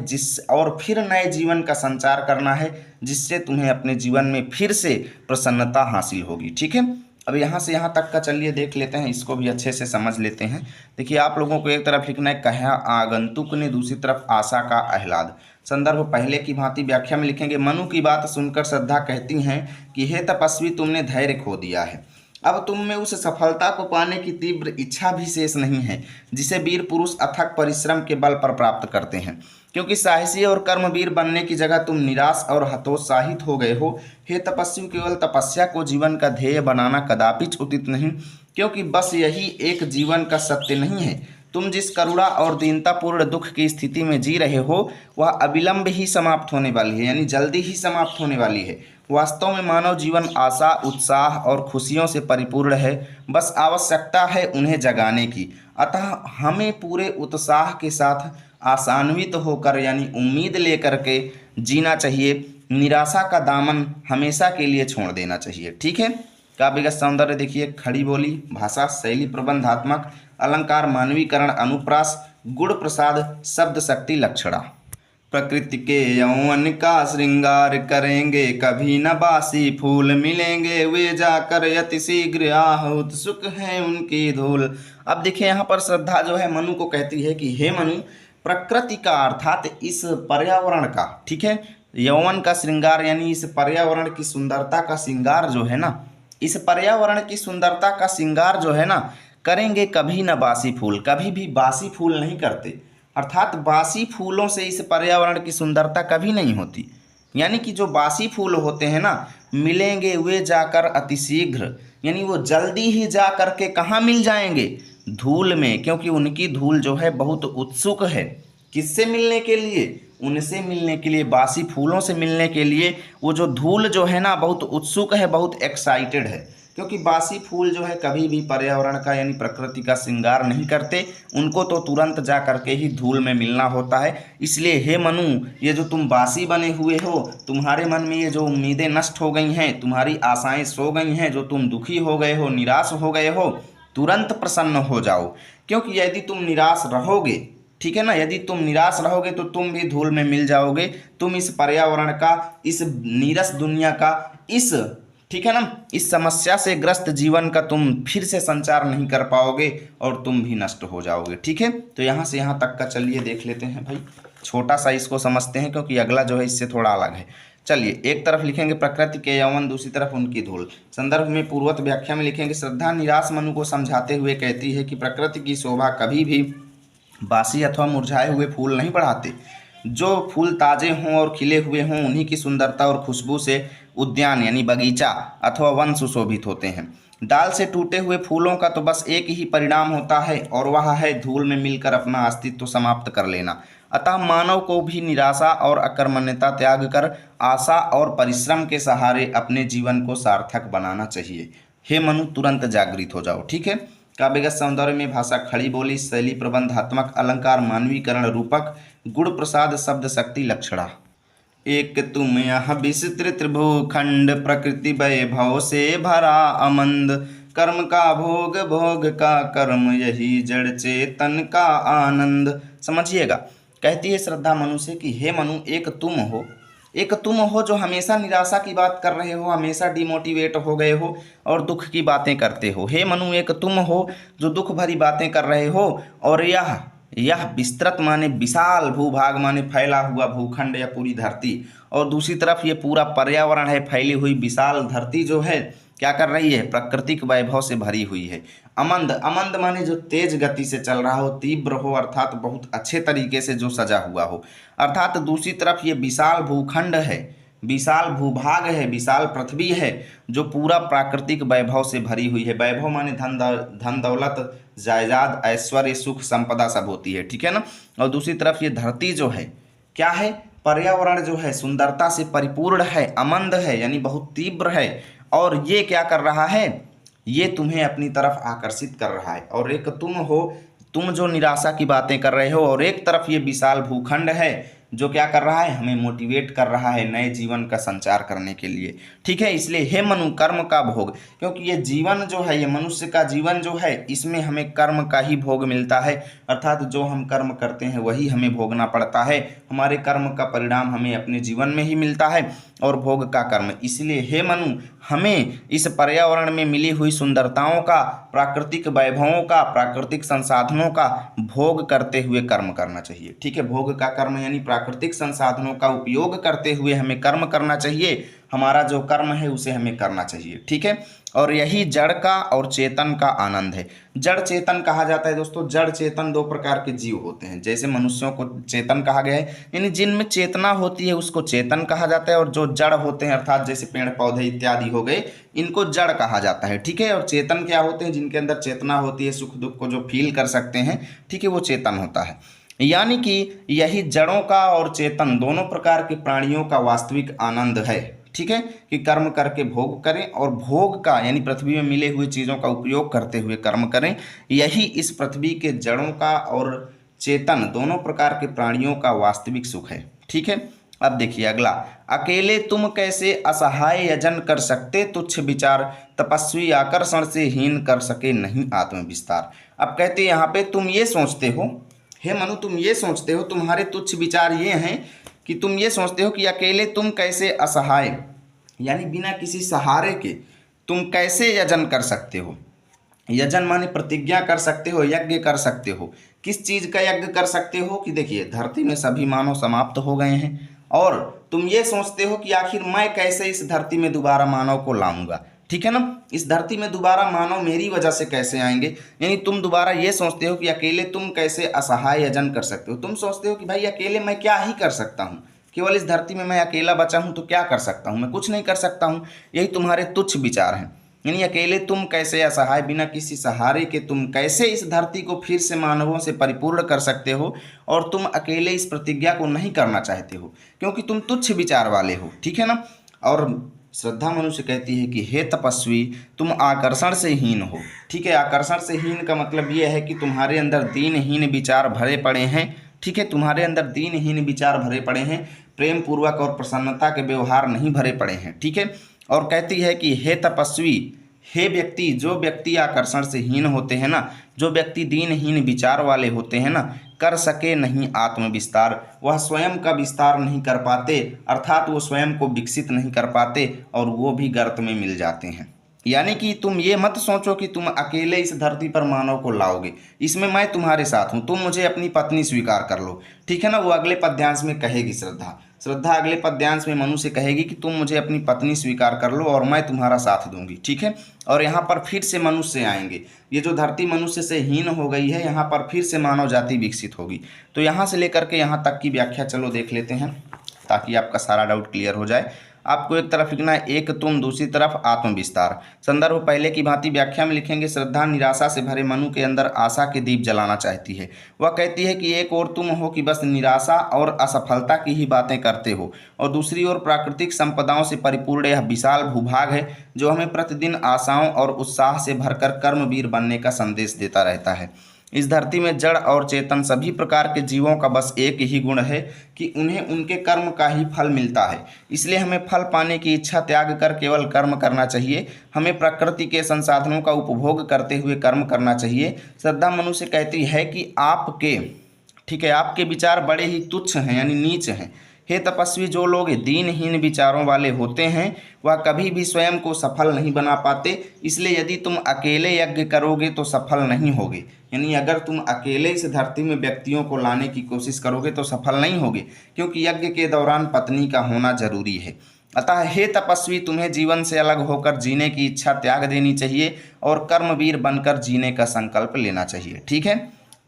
और फिर नए जीवन का संचार करना है, जिससे तुम्हें अपने जीवन में फिर से प्रसन्नता हासिल होगी, ठीक है। अब यहाँ से यहाँ तक का चलिए देख लेते हैं, इसको भी अच्छे से समझ लेते हैं। देखिए, आप लोगों को एक तरफ लिखना है कहा आगंतुक ने, दूसरी तरफ आशा का आह्लाद। संदर्भ पहले की भांति व्याख्या में लिखेंगे। मनु की बात सुनकर श्रद्धा कहती हैं कि हे तपस्वी, तुमने धैर्य खो दिया है। अब तुम में उस सफलता को पाने की तीव्र इच्छा भी शेष नहीं है जिसे वीर पुरुष अथक परिश्रम के बल पर प्राप्त करते हैं, क्योंकि साहसी और कर्मवीर बनने की जगह तुम निराश और हतोत्साहित हो गए हो। हे तपस्वी, केवल तपस्या को जीवन का ध्येय बनाना कदापि उचित नहीं, क्योंकि बस यही एक जीवन का सत्य नहीं है। तुम जिस करुणा और दीनतापूर्ण दुख की स्थिति में जी रहे हो वह अविलंब ही समाप्त होने वाली है, यानी जल्दी ही समाप्त होने वाली है। वास्तव में मानव जीवन आशा, उत्साह और खुशियों से परिपूर्ण है, बस आवश्यकता है उन्हें जगाने की। अतः हमें पूरे उत्साह के साथ आशान्वित होकर यानी उम्मीद लेकर के जीना चाहिए। निराशा का दामन हमेशा के लिए छोड़ देना चाहिए, ठीक है। काव्यगत सौंदर्य देखिए, खड़ी बोली, भाषा शैली प्रबंधात्मक, अलंकार, मानवीकरण, अनुप्रास, गुण प्रसाद, शब्द शक्ति, लक्षणा। प्रकृति के यौवन का श्रृंगार करेंगे, कभी न बासी फूल मिलेंगे, वे जाकर यति शीघ्र आह उत्सुक है उनकी धूल। अब देखिए, यहाँ पर श्रद्धा जो है मनु को कहती है कि हे मनु, प्रकृति का अर्थात इस पर्यावरण का, ठीक है, यौवन का श्रृंगार यानी इस पर्यावरण की सुंदरता का श्रृंगार जो है ना, इस पर्यावरण की सुंदरता का श्रृंगार जो है ना, करेंगे कभी न बासी फूल, कभी भी बासी फूल नहीं करते। अर्थात बासी फूलों से इस पर्यावरण की सुंदरता कभी नहीं होती, यानी कि जो बासी फूल होते हैं ना, मिलेंगे वे जाकर अतिशीघ्र, यानी वो जल्दी ही जा करके कहाँ मिल जाएंगे, धूल में, क्योंकि उनकी धूल जो है बहुत उत्सुक है। किससे मिलने के लिए, उनसे मिलने के लिए, बासी फूलों से मिलने के लिए वो जो धूल जो है ना बहुत उत्सुक है, बहुत एक्साइटेड है। क्योंकि बासी फूल जो है कभी भी पर्यावरण का यानी प्रकृति का श्रृंगार नहीं करते, उनको तो तुरंत जा करके ही धूल में मिलना होता है। इसलिए हे मनु, ये जो तुम बासी बने हुए हो, तुम्हारे मन में ये जो उम्मीदें नष्ट हो गई हैं, तुम्हारी आशाएं सो गई हैं, जो तुम दुखी हो गए हो, निराश हो गए हो, तुरंत प्रसन्न हो जाओ। क्योंकि यदि तुम निराश रहोगे, ठीक है ना, यदि तुम निराश रहोगे तो तुम भी धूल में मिल जाओगे। तुम इस पर्यावरण का, इस नीरस दुनिया का, इस, ठीक है ना, इस समस्या से ग्रस्त जीवन का तुम फिर से संचार नहीं कर पाओगे और तुम भी नष्ट हो जाओगे। ठीक है, तो यहाँ से यहाँ तक का चलिए देख लेते हैं भाई, छोटा सा इसको समझते हैं क्योंकि अगला जो है इससे थोड़ा अलग है। चलिए, एक तरफ लिखेंगे प्रकृति के यौवन, दूसरी तरफ उनकी धूल। संदर्भ में पूर्वत व्याख्या में लिखेंगे श्रद्धा निराश मनु को समझाते हुए कहती है कि प्रकृति की शोभा कभी भी बासी अथवा मुरझाए हुए फूल नहीं बढ़ाते। जो फूल ताजे हों और खिले हुए हों, उन्हीं की सुंदरता और खुशबू से उद्यान यानी बगीचा अथवा वन सुशोभित होते हैं। डाल से टूटे हुए फूलों का तो बस एक ही परिणाम होता है और वह है धूल में मिलकर अपना अस्तित्व समाप्त कर लेना। अतः मानव को भी निराशा और अकर्मण्यता त्याग कर आशा और परिश्रम के सहारे अपने जीवन को सार्थक बनाना चाहिए। हे मनु, तुरंत जागृत हो जाओ। ठीक है, काव्यगत सौंदर्य में भाषा खड़ी बोली, शैली प्रबंधात्मक, अलंकार मानवीकरण रूपक, गुण प्रसाद शब्द शक्ति लक्षणा। एक तुम यह विस्तृत भूखंड, प्रकृति वैभव से भरा अमंद, कर्म का भोग, भोग का कर्म, यही जड़ चेतन का आनंद। समझिएगा, कहती है श्रद्धा मनु से कि हे मनु, एक तुम हो जो हमेशा निराशा की बात कर रहे हो, हमेशा डिमोटिवेट हो गए हो और दुख की बातें करते हो। हे मनु, एक तुम हो जो दुख भरी बातें कर रहे हो, और यह विस्तृत माने विशाल, भूभाग माने फैला हुआ भूखंड या पूरी धरती, और दूसरी तरफ ये पूरा पर्यावरण है, फैली हुई विशाल धरती जो है क्या कर रही है, प्राकृतिक वैभव से भरी हुई है। अमंद, अमंद माने जो तेज गति से चल रहा हो, तीव्र हो, अर्थात बहुत अच्छे तरीके से जो सजा हुआ हो। अर्थात दूसरी तरफ ये विशाल भूखंड है, विशाल भूभाग है, विशाल पृथ्वी है जो पूरा प्राकृतिक वैभव से भरी हुई है। वैभव माने धन दौलत, जायदाद, ऐश्वर्य, सुख, संपदा सब होती है। ठीक है ना, और दूसरी तरफ ये धरती जो है क्या है, पर्यावरण जो है सुंदरता से परिपूर्ण है, अमंद है यानी बहुत तीव्र है, और ये क्या कर रहा है, ये तुम्हें अपनी तरफ आकर्षित कर रहा है। और एक तुम हो, तुम जो निराशा की बातें कर रहे हो, और एक तरफ ये विशाल भूखंड है जो क्या कर रहा है, हमें मोटिवेट कर रहा है नए जीवन का संचार करने के लिए। ठीक है, इसलिए हे मनु, कर्म का भोग, क्योंकि ये जीवन जो है, ये मनुष्य का जीवन जो है, इसमें हमें कर्म का ही भोग मिलता है। अर्थात जो हम कर्म करते हैं वही हमें भोगना पड़ता है, हमारे कर्म का परिणाम हमें अपने जीवन में ही मिलता है, और भोग का कर्म। इसलिए हे मनु, हमें इस पर्यावरण में मिली हुई सुंदरताओं का, प्राकृतिक वैभवों का, प्राकृतिक संसाधनों का भोग करते हुए कर्म करना चाहिए। ठीक है, भोग का कर्म यानी प्राकृतिक संसाधनों का उपयोग करते हुए हमें कर्म करना चाहिए। हमारा जो कर्म है उसे हमें करना चाहिए। ठीक है, और यही जड़ का और चेतन का आनंद है। जड़ चेतन कहा जाता है दोस्तों, जड़ चेतन दो प्रकार के जीव होते हैं। जैसे मनुष्यों को चेतन कहा गया है, यानी जिनमें चेतना होती है उसको चेतन कहा जाता है, और जो जड़ होते हैं अर्थात जैसे पेड़ पौधे इत्यादि हो गए, इनको जड़ कहा जाता है। ठीक है, और चेतन क्या होते हैं, जिनके अंदर चेतना होती है, सुख दुख को जो फील कर सकते हैं, ठीक है, वो चेतन होता है। यानी कि यही जड़ों का और चेतन दोनों प्रकार के प्राणियों का वास्तविक आनंद है। ठीक है, कि कर्म करके भोग करें, और भोग का यानी पृथ्वी में मिले हुए चीज़ों का उपयोग करते हुए कर्म करें। यही इस पृथ्वी के जड़ों का और चेतन दोनों प्रकार के प्राणियों का वास्तविक सुख है। ठीक है, अब देखिए अगला, अकेले तुम कैसे असहाय यजन कर सकते, तुच्छ विचार तपस्वी आकर्षण से हीन कर सके नहीं आत्मविस्तार। अब कहते हैं यहाँ पे, तुम ये सोचते हो, हे मनु, तुम ये सोचते हो, तुम्हारे तुच्छ विचार ये हैं कि तुम ये सोचते हो कि अकेले तुम कैसे असहाय यानी बिना किसी सहारे के तुम कैसे यजन कर सकते हो। यजन माने प्रतिज्ञा कर सकते हो, यज्ञ कर सकते हो। किस चीज़ का यज्ञ कर सकते हो कि देखिए धरती में सभी मानव समाप्त हो गए हैं, और तुम ये सोचते हो कि आखिर मैं कैसे इस धरती में दोबारा मानव को लाऊंगा। ठीक है ना, इस धरती में दोबारा मानव मेरी वजह से कैसे आएंगे, यानी तुम दोबारा ये सोचते हो कि अकेले तुम कैसे असहाय यजन कर सकते हो। तुम सोचते हो कि भाई अकेले मैं क्या ही कर सकता हूँ, केवल इस धरती में मैं अकेला बचा हूँ तो क्या कर सकता हूँ, मैं कुछ नहीं कर सकता हूँ। यही तुम्हारे तुच्छ विचार हैं। यानी अकेले तुम कैसे असहाय बिना किसी सहारे के तुम कैसे इस धरती को फिर से मानवों से परिपूर्ण कर सकते हो, और तुम अकेले इस प्रतिज्ञा को नहीं करना चाहते हो क्योंकि तुम तुच्छ विचार वाले हो, ठीक है ना। और श्रद्धा मनुष्य कहती है कि हे तपस्वी, तुम आकर्षण से हीन हो, ठीक है। आकर्षण से हीन का मतलब ये है कि तुम्हारे अंदर दीनहीन विचार भरे पड़े हैं, ठीक है। तुम्हारे अंदर दीनहीन विचार भरे पड़े हैं, प्रेम पूर्वक और प्रसन्नता के व्यवहार नहीं भरे पड़े हैं, ठीक है। और कहती है कि हे तपस्वी, हे व्यक्ति, जो व्यक्ति आकर्षण से हीन होते हैं ना, जो व्यक्ति दीनहीन विचार वाले होते हैं ना, कर सके नहीं आत्म विस्तार, वह स्वयं का विस्तार नहीं कर पाते, अर्थात वो स्वयं को विकसित नहीं कर पाते और वो भी गर्त में मिल जाते हैं। यानी कि तुम ये मत सोचो कि तुम अकेले इस धरती पर मानव को लाओगे, इसमें मैं तुम्हारे साथ हूँ, तुम मुझे अपनी पत्नी स्वीकार कर लो, ठीक है ना। वो अगले पद्यांश में कहेगी श्रद्धा अगले पद्यांश में मनु से कहेगी कि तुम मुझे अपनी पत्नी स्वीकार कर लो और मैं तुम्हारा साथ दूंगी, ठीक है। और यहाँ पर फिर से मनुष्य आएंगे, ये जो धरती मनुष्य से हीन हो गई है, यहाँ पर फिर से मानव जाति विकसित होगी। तो यहाँ से लेकर के यहाँ तक की व्याख्या चलो देख लेते हैं ताकि आपका सारा डाउट क्लियर हो जाए। आपको एक तरफ लिखना है एक तुम, दूसरी तरफ आत्म विस्तार। संदर्भ पहले की भांति व्याख्या में लिखेंगे। श्रद्धा निराशा से भरे मनु के अंदर आशा के दीप जलाना चाहती है। वह कहती है कि एक और तुम हो कि बस निराशा और असफलता की ही बातें करते हो, और दूसरी ओर प्राकृतिक संपदाओं से परिपूर्ण यह विशाल भूभाग है जो हमें प्रतिदिन आशाओं और उत्साह से भरकर कर्मवीर बनने का संदेश देता रहता है। इस धरती में जड़ और चेतन सभी प्रकार के जीवों का बस एक ही गुण है कि उन्हें उनके कर्म का ही फल मिलता है। इसलिए हमें फल पाने की इच्छा त्याग कर केवल कर्म करना चाहिए। हमें प्रकृति के संसाधनों का उपभोग करते हुए कर्म करना चाहिए। श्रद्धा मनुष्य कहती है कि आपके, ठीक है, आपके विचार बड़े ही तुच्छ हैं, यानी नीच हैं। हे तपस्वी, जो लोग दीनहीन विचारों वाले होते हैं वह कभी भी स्वयं को सफल नहीं बना पाते। इसलिए यदि तुम अकेले यज्ञ करोगे तो सफल नहीं होगे। यानी अगर तुम अकेले इस धरती में व्यक्तियों को लाने की कोशिश करोगे तो सफल नहीं होगे, क्योंकि यज्ञ के दौरान पत्नी का होना जरूरी है। अतः हे तपस्वी, तुम्हें जीवन से अलग होकर जीने की इच्छा त्याग देनी चाहिए और कर्मवीर बनकर जीने का संकल्प लेना चाहिए, ठीक है।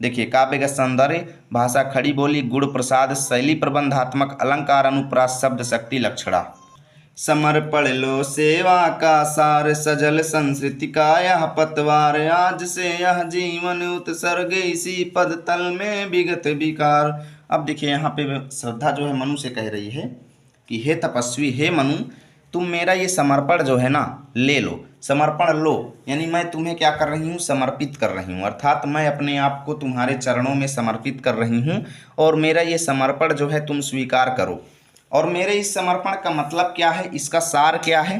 देखिए, काव्यगत सौंदर्य, भाषा खड़ी बोली, गुण प्रसाद, शैली प्रबंधात्मक, अलंकार अनुप्रास, शब्द शक्ति लक्षणा। समर्पण लो सेवा का सार, सजल संस्कृति का यह पतवार, आज से यह जीवन उत्सर्ग, इसी पद तल में विगत विकार। अब देखिए यहाँ पे श्रद्धा जो है मनु से कह रही है कि हे तपस्वी, हे मनु, तुम मेरा ये समर्पण जो है ना ले लो। समर्पण लो यानी मैं तुम्हें क्या कर रही हूँ, समर्पित कर रही हूँ, अर्थात मैं अपने आप को तुम्हारे चरणों में समर्पित कर रही हूँ और मेरा ये समर्पण जो है तुम स्वीकार करो। और मेरे इस समर्पण का मतलब क्या है, इसका सार क्या है,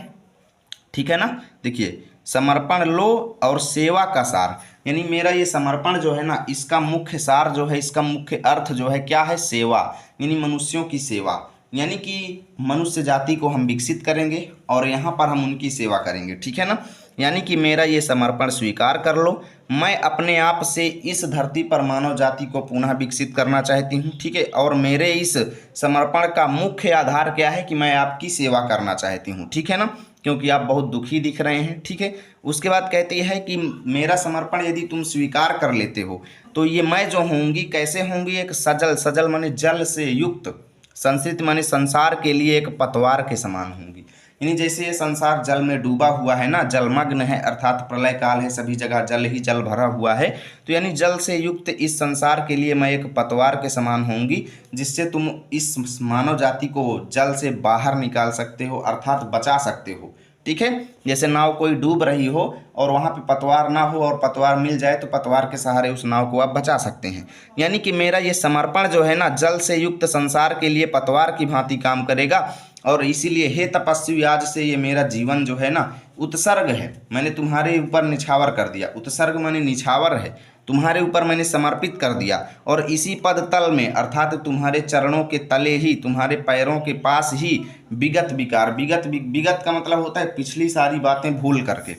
ठीक है ना। देखिए, समर्पण लो और सेवा का सार, यानी मेरा ये समर्पण जो है ना, इसका मुख्य सार जो है, इसका मुख्य अर्थ जो है क्या है, सेवा, यानी मनुष्यों की सेवा। यानी कि मनुष्य जाति को हम विकसित करेंगे और यहाँ पर हम उनकी सेवा करेंगे, ठीक है ना। यानी कि मेरा ये समर्पण स्वीकार कर लो। मैं अपने आप से इस धरती पर मानव जाति को पुनः विकसित करना चाहती हूँ, ठीक है। और मेरे इस समर्पण का मुख्य आधार क्या है कि मैं आपकी सेवा करना चाहती हूँ, ठीक है ना, क्योंकि आप बहुत दुखी दिख रहे हैं, ठीक है। उसके बाद कहती है कि मेरा समर्पण यदि तुम स्वीकार कर लेते हो तो ये मैं जो होंगी कैसे होंगी, एक सजल, सजल माने जल से युक्त, संस्कृत माने संसार के लिए एक पतवार के समान होंगी। यानी जैसे ये संसार जल में डूबा हुआ है ना, जलमग्न है, अर्थात प्रलय काल है, सभी जगह जल ही जल भरा हुआ है, तो यानी जल से युक्त इस संसार के लिए मैं एक पतवार के समान होंगी, जिससे तुम इस मानव जाति को जल से बाहर निकाल सकते हो, अर्थात बचा सकते हो, ठीक है। जैसे नाव कोई डूब रही हो और वहाँ पे पतवार ना हो और पतवार मिल जाए तो पतवार के सहारे उस नाव को आप बचा सकते हैं। यानी कि मेरा ये समर्पण जो है ना, जल से युक्त संसार के लिए पतवार की भांति काम करेगा। और इसीलिए हे तपस्वी, आज से ये मेरा जीवन जो है ना उत्सर्ग है, मैंने तुम्हारे ऊपर निछावर कर दिया। उत्सर्ग माने निछावर है, तुम्हारे ऊपर मैंने समर्पित कर दिया। और इसी पद तल में, अर्थात तुम्हारे चरणों के तले ही, तुम्हारे पैरों के पास ही विगत विकार, विगत का मतलब होता है पिछली सारी बातें भूल करके,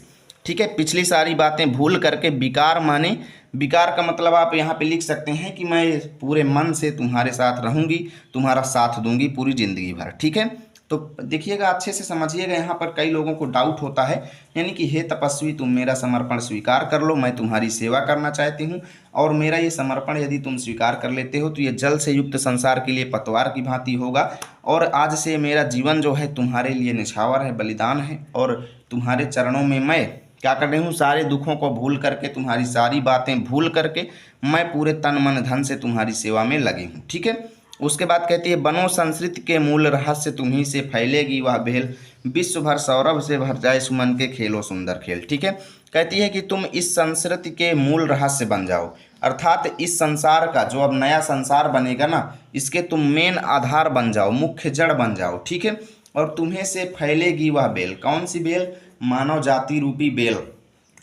ठीक है। पिछली सारी बातें भूल करके, विकार माने, विकार का मतलब आप यहाँ पे लिख सकते हैं कि मैं पूरे मन से तुम्हारे साथ रहूँगी, तुम्हारा साथ दूंगी पूरी जिंदगी भर, ठीक है। तो देखिएगा, अच्छे से समझिएगा, यहाँ पर कई लोगों को डाउट होता है, यानी कि हे तपस्वी तुम मेरा समर्पण स्वीकार कर लो, मैं तुम्हारी सेवा करना चाहती हूँ, और मेरा ये समर्पण यदि तुम स्वीकार कर लेते हो तो ये जल से युक्त संसार के लिए पतवार की भांति होगा, और आज से मेरा जीवन जो है तुम्हारे लिए निछावर है, बलिदान है, और तुम्हारे चरणों में मैं क्या कर रही हूँ, सारे दुखों को भूल करके, तुम्हारी सारी बातें भूल करके मैं पूरे तन मन धन से तुम्हारी सेवा में लगी हूँ। ठीक है। उसके बाद कहती है, बनो संस्कृति के मूल रहस्य तुम्ही से फैलेगी वह भेल, विश्व भर सौरभ से भर जाए सुमन के खेलो सुंदर खेल। ठीक है। कहती है कि तुम इस संस्कृति के मूल रहस्य बन जाओ, अर्थात इस संसार का जो अब नया संसार बनेगा ना, इसके तुम मेन आधार बन जाओ, मुख्य जड़ बन जाओ। ठीक है। और तुम्हें से फैलेगी वह बेल, कौन सी बेल, मानव जाति रूपी बेल,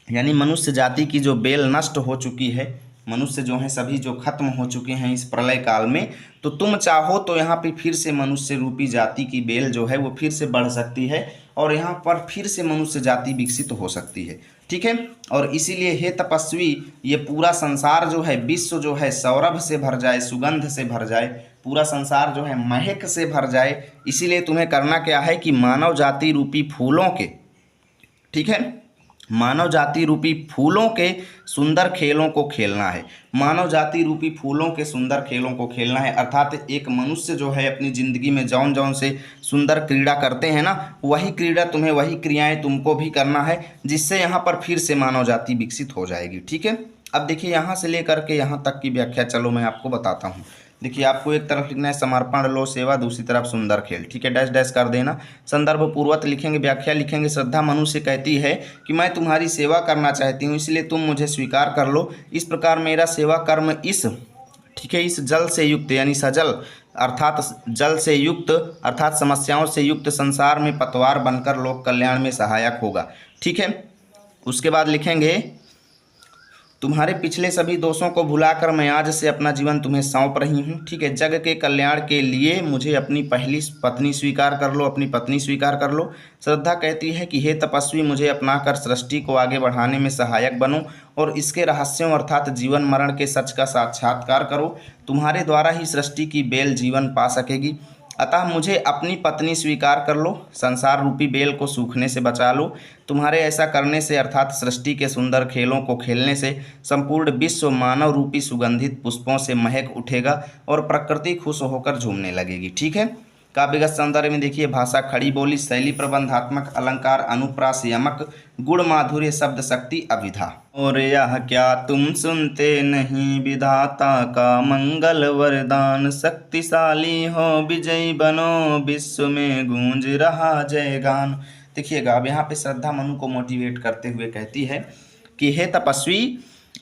यानी मनुष्य जाति की जो बेल नष्ट हो चुकी है, मनुष्य जो है सभी जो खत्म हो चुके हैं इस प्रलय काल में, तो तुम चाहो तो यहाँ पे फिर से मनुष्य रूपी जाति की बेल जो है वो फिर से बढ़ सकती है, और यहाँ पर फिर से मनुष्य जाति विकसित हो सकती है। ठीक है। और इसीलिए हे तपस्वी, ये पूरा संसार जो है, विश्व जो है सौरभ से भर जाए, सुगंध से भर जाए, पूरा संसार जो है महक से भर जाए, इसीलिए तुम्हें करना क्या है कि मानव जाति रूपी फूलों के, ठीक है, मानव जाति रूपी फूलों के सुंदर खेलों को खेलना है। मानव जाति रूपी फूलों के सुंदर खेलों को खेलना है, अर्थात एक मनुष्य जो है अपनी ज़िंदगी में जौन जौन से सुंदर क्रीड़ा करते हैं ना, वही क्रीड़ा तुम्हें, वही क्रियाएं तुमको भी करना है, जिससे यहाँ पर फिर से मानव जाति विकसित हो जाएगी। ठीक है। अब देखिए, यहाँ से लेकर के यहाँ तक की व्याख्या चलो मैं आपको बताता हूँ। देखिए, आपको एक तरफ लिखना है समर्पण लो सेवा, दूसरी तरफ सुंदर खेल। ठीक है, डैश डैश कर देना, संदर्भ पूर्वक लिखेंगे, व्याख्या लिखेंगे। श्रद्धा मनु से कहती है कि मैं तुम्हारी सेवा करना चाहती हूँ, इसलिए तुम मुझे स्वीकार कर लो। इस प्रकार मेरा सेवा कर्म इस, ठीक है, इस जल से युक्त यानी सजल अर्थात जल से युक्त अर्थात समस्याओं से युक्त संसार में पतवार बनकर लोक कल्याण में सहायक होगा। ठीक है। उसके बाद लिखेंगे, तुम्हारे पिछले सभी दोषों को भुलाकर मैं आज से अपना जीवन तुम्हें सौंप रही हूँ। ठीक है। जग के कल्याण के लिए मुझे अपनी पहली पत्नी स्वीकार कर लो, अपनी पत्नी स्वीकार कर लो। श्रद्धा कहती है कि हे तपस्वी, मुझे अपनाकर सृष्टि को आगे बढ़ाने में सहायक बनो और इसके रहस्यों अर्थात जीवन मरण के सच का साक्षात्कार करो। तुम्हारे द्वारा ही सृष्टि की बेल जीवन पा सकेगी। अतः मुझे अपनी पत्नी स्वीकार कर लो, संसार रूपी बेल को सूखने से बचा लो। तुम्हारे ऐसा करने से अर्थात सृष्टि के सुंदर खेलों को खेलने से संपूर्ण विश्व मानव रूपी सुगंधित पुष्पों से महक उठेगा और प्रकृति खुश होकर झूमने लगेगी। ठीक है। काव्यगत सौंदर्य में देखिए, भाषा खड़ी बोली, शैली प्रबंधात्मक, अलंकार अनुप्रास यमक, गुण माधुर्य, शब्द शक्ति, अभिधा। और यह क्या तुम सुनते नहीं, विधाता का मंगल वरदान, शक्तिशाली हो विजयी बनो, विश्व में गूंज रहा जयगान। देखिएगा, अब यहाँ पे श्रद्धा मनु को मोटिवेट करते हुए कहती है कि हे तपस्वी,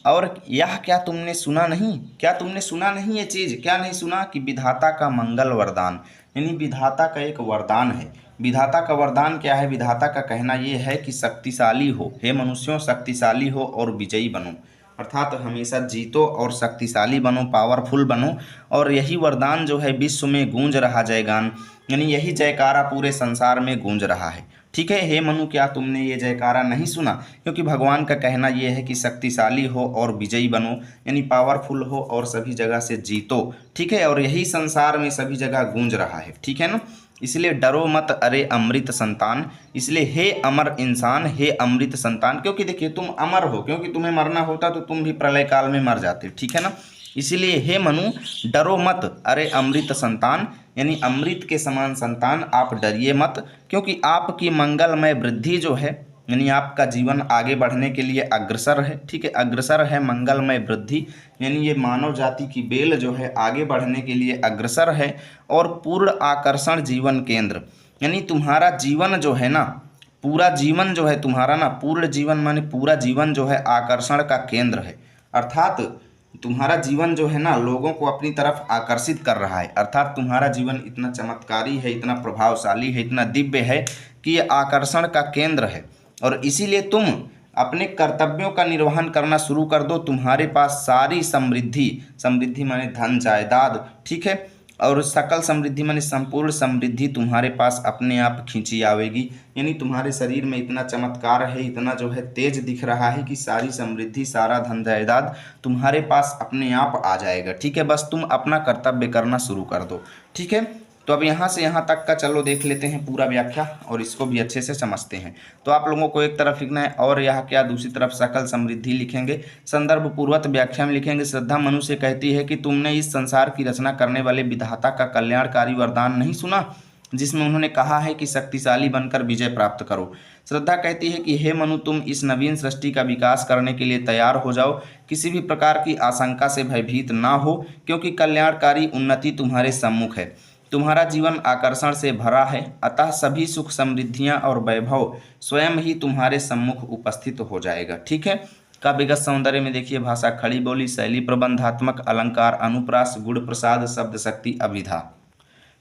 और यह क्या तुमने सुना नहीं, क्या तुमने सुना नहीं, ये चीज़ क्या नहीं सुना कि विधाता का मंगल वरदान, यानी विधाता का एक वरदान है। विधाता का वरदान क्या है? विधाता का कहना ये है कि शक्तिशाली हो, हे मनुष्यों शक्तिशाली हो और विजयी बनो, अर्थात हमेशा जीतो और शक्तिशाली बनो, पावरफुल बनो। और यही वरदान जो है विश्व में गूंज रहा जयगान, यानी यही जयकारा पूरे संसार में गूंज रहा है। ठीक है। हे मनु, क्या तुमने ये जयकारा नहीं सुना? क्योंकि भगवान का कहना ये है कि शक्तिशाली हो और विजयी बनो, यानी पावरफुल हो और सभी जगह से जीतो। ठीक है। और यही संसार में सभी जगह गूंज रहा है। ठीक है ना। इसलिए डरो मत अरे अमृत संतान, इसलिए हे अमर इंसान, हे अमृत संतान, क्योंकि देखिए तुम अमर हो, क्योंकि तुम्हें मरना होता तो तुम भी प्रलय काल में मर जाते। ठीक है ना। इसीलिए हे मनु, डरो मत अरे अमृत संतान, यानी अमृत के समान संतान, आप डरिए मत, क्योंकि आपकी मंगलमय वृद्धि जो है, यानी आपका जीवन आगे बढ़ने के लिए अग्रसर है। ठीक है। अग्रसर है मंगलमय वृद्धि, यानी ये मानव जाति की बेल जो है आगे बढ़ने के लिए अग्रसर है। और पूर्ण आकर्षण जीवन केंद्र, यानी तुम्हारा जीवन जो है ना, पूरा जीवन जो है तुम्हारा ना, पूर्ण जीवन माने पूरा जीवन जो है आकर्षण का केंद्र है। अर्थात तुम्हारा जीवन जो है ना लोगों को अपनी तरफ आकर्षित कर रहा है, अर्थात तुम्हारा जीवन इतना चमत्कारी है, इतना प्रभावशाली है, इतना दिव्य है कि ये आकर्षण का केंद्र है। और इसीलिए तुम अपने कर्तव्यों का निर्वहन करना शुरू कर दो। तुम्हारे पास सारी समृद्धि, समृद्धि माने धन जायदाद, ठीक है, और सकल समृद्धि माने संपूर्ण समृद्धि तुम्हारे पास अपने आप खींची आवेगी। यानी तुम्हारे शरीर में इतना चमत्कार है, इतना जो है तेज दिख रहा है कि सारी समृद्धि, सारा धन जायदाद तुम्हारे पास अपने आप आ जाएगा। ठीक है। बस तुम अपना कर्तव्य करना शुरू कर दो। ठीक है। तो अब यहाँ से यहाँ तक का चलो देख लेते हैं पूरा व्याख्या और इसको भी अच्छे से समझते हैं। तो आप लोगों को एक तरफ लिखना है और यहाँ क्या, दूसरी तरफ सकल समृद्धि लिखेंगे। संदर्भ पूर्वक व्याख्या में लिखेंगे श्रद्धा मनु से कहती है कि तुमने इस संसार की रचना करने वाले विधाता का कल्याणकारी वरदान नहीं सुना, जिसमें उन्होंने कहा है कि शक्तिशाली बनकर विजय प्राप्त करो। श्रद्धा कहती है कि हे मनु, तुम इस नवीन सृष्टि का विकास करने के लिए तैयार हो जाओ। किसी भी प्रकार की आशंका से भयभीत ना हो, क्योंकि कल्याणकारी उन्नति तुम्हारे सम्मुख है। तुम्हारा जीवन आकर्षण से भरा है, अतः सभी सुख समृद्धियां और वैभव स्वयं ही तुम्हारे सम्मुख उपस्थित हो जाएगा। ठीक है। काव्यगत सौंदर्य में देखिए, भाषा खड़ी बोली, शैली प्रबंधात्मक, अलंकार अनुप्रास, गुण प्रसाद, शब्द शक्ति, अभिधा।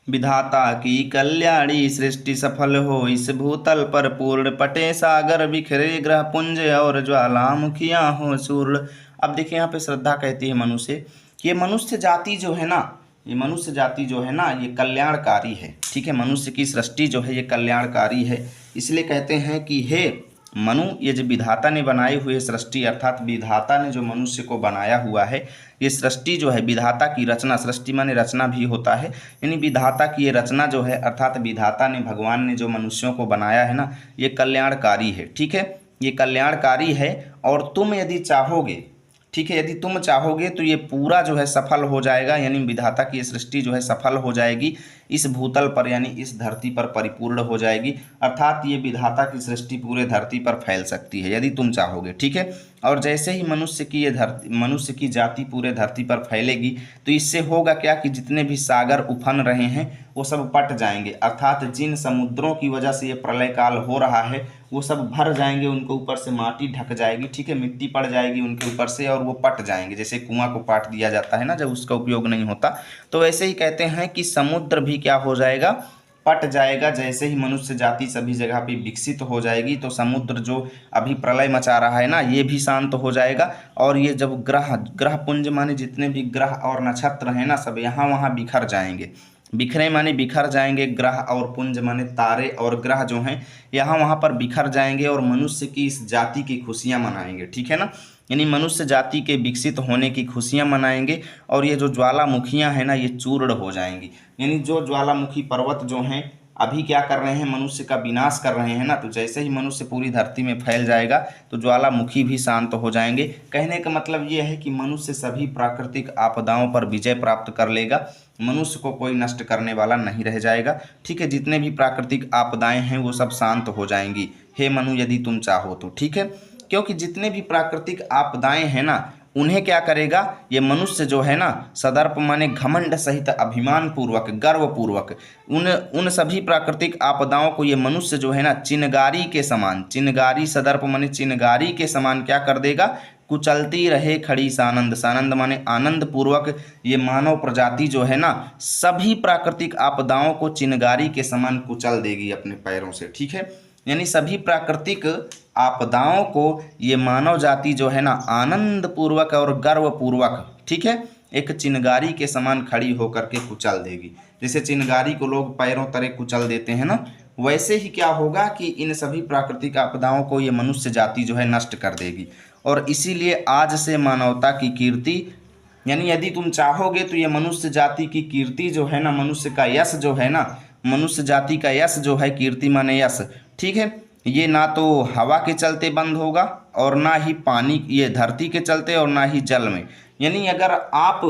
विधाता की कल्याणी सृष्टि सफल हो, इस भूतल पर पूर्ण पटे सागर, बिखरे ग्रह पुंज और ज्वालामुखियां हो चूर्ण। अब देखिए यहाँ पे श्रद्धा कहती है मनु से कि ये मनुष्य जाति जो है ना, ये मनुष्य जाति जो है ना, ये कल्याणकारी है। ठीक है, मनुष्य की सृष्टि जो है ये कल्याणकारी है। इसलिए कहते हैं कि हे मनु, ये जो विधाता ने बनाई हुई सृष्टि, अर्थात विधाता ने जो मनुष्य को बनाया हुआ है, ये सृष्टि जो है विधाता की रचना, सृष्टि माने रचना भी होता है, यानी विधाता की ये रचना जो है, अर्थात विधाता ने, भगवान ने जो मनुष्यों को बनाया है ना, ये कल्याणकारी है। ठीक है, ये कल्याणकारी है और तुम यदि चाहोगे, ठीक है, यदि तुम चाहोगे तो ये पूरा जो है सफल हो जाएगा, यानी विधाता की ये सृष्टि जो है सफल हो जाएगी, इस भूतल पर यानी इस धरती पर परिपूर्ण हो जाएगी। अर्थात ये विधाता की सृष्टि पूरे धरती पर फैल सकती है यदि तुम चाहोगे। ठीक है, और जैसे ही मनुष्य की जाति पूरे धरती पर फैलेगी तो इससे होगा क्या कि जितने भी सागर उफन रहे हैं वो सब पट जाएंगे, अर्थात जिन समुद्रों की वजह से ये प्रलय काल हो रहा है वो सब भर जाएंगे, उनके ऊपर से माटी ढक जाएगी। ठीक है, मिट्टी पड़ जाएगी उनके ऊपर से और वो पट जाएंगे, जैसे कुआं को पाट दिया जाता है ना जब उसका उपयोग नहीं होता, तो वैसे ही कहते हैं कि समुद्र भी क्या हो जाएगा, पट जाएगा। जैसे ही मनुष्य जाति सभी जगह पे विकसित हो जाएगी तो समुद्र जो अभी प्रलय मचा रहा है ना, ये भी शांत हो जाएगा। और ये जब ग्रह पुंज माने जितने भी ग्रह और नक्षत्र हैं ना, सब यहाँ वहाँ बिखर जाएंगे। बिखरे माने बिखर जाएंगे, ग्रह और पुंज माने तारे और ग्रह जो हैं यहाँ वहाँ पर बिखर जाएंगे और मनुष्य की इस जाति की खुशियाँ मनाएंगे। ठीक है ना, यानी मनुष्य जाति के विकसित होने की खुशियाँ मनाएंगे। और ये जो ज्वालामुखियाँ हैं ना, ये चूर्ण हो जाएंगी, यानी जो ज्वालामुखी पर्वत जो हैं अभी क्या कर रहे हैं, मनुष्य का विनाश कर रहे हैं ना, तो जैसे ही मनुष्य पूरी धरती में फैल जाएगा तो ज्वालामुखी भी शांत हो जाएंगे। कहने का मतलब ये है कि मनुष्य सभी प्राकृतिक आपदाओं पर विजय प्राप्त कर लेगा, मनुष्य को कोई नष्ट करने वाला नहीं रह जाएगा। ठीक है, जितने भी प्राकृतिक आपदाएं हैं वो सब शांत हो जाएंगी, हे मनु, यदि तुम चाहो तो। ठीक है, क्योंकि जितने भी प्राकृतिक आपदाएं हैं ना, उन्हें क्या करेगा, ये मनुष्य जो है ना, सदर्प माने घमंड सहित, अभिमान पूर्वक, गर्व पूर्वक उन सभी प्राकृतिक आपदाओं को ये मनुष्य जो है ना, चिनगारी के समान, चिनगारी सदर्प माने चिनगारी के समान क्या कर देगा, कुचलती रहे खड़ी सानंद, सानंद माने आनंद पूर्वक ये मानव प्रजाति जो है ना, सभी प्राकृतिक आपदाओं को चिनगारी के समान कुचल देगी अपने पैरों से। ठीक है, यानी सभी प्राकृतिक आपदाओं को ये मानव जाति जो है ना, आनंद पूर्वक और गर्व पूर्वक, ठीक है, एक चिनगारी के समान खड़ी होकर के कुचल देगी। जैसे चिनगारी को लोग पैरों तले कुचल देते हैं ना, वैसे ही क्या होगा कि इन सभी प्राकृतिक आपदाओं को ये मनुष्य जाति जो है नष्ट कर देगी। और इसीलिए आज से मानवता की कीर्ति, यानी यदि तुम चाहोगे तो ये मनुष्य जाति की कीर्ति जो है ना, मनुष्य का यश जो है ना, मनुष्य जाति का यश जो है, कीर्ति माने यश, ठीक है, ये ना तो हवा के चलते बंद होगा और ना ही पानी, ये धरती के चलते और ना ही जल में। यानी अगर आप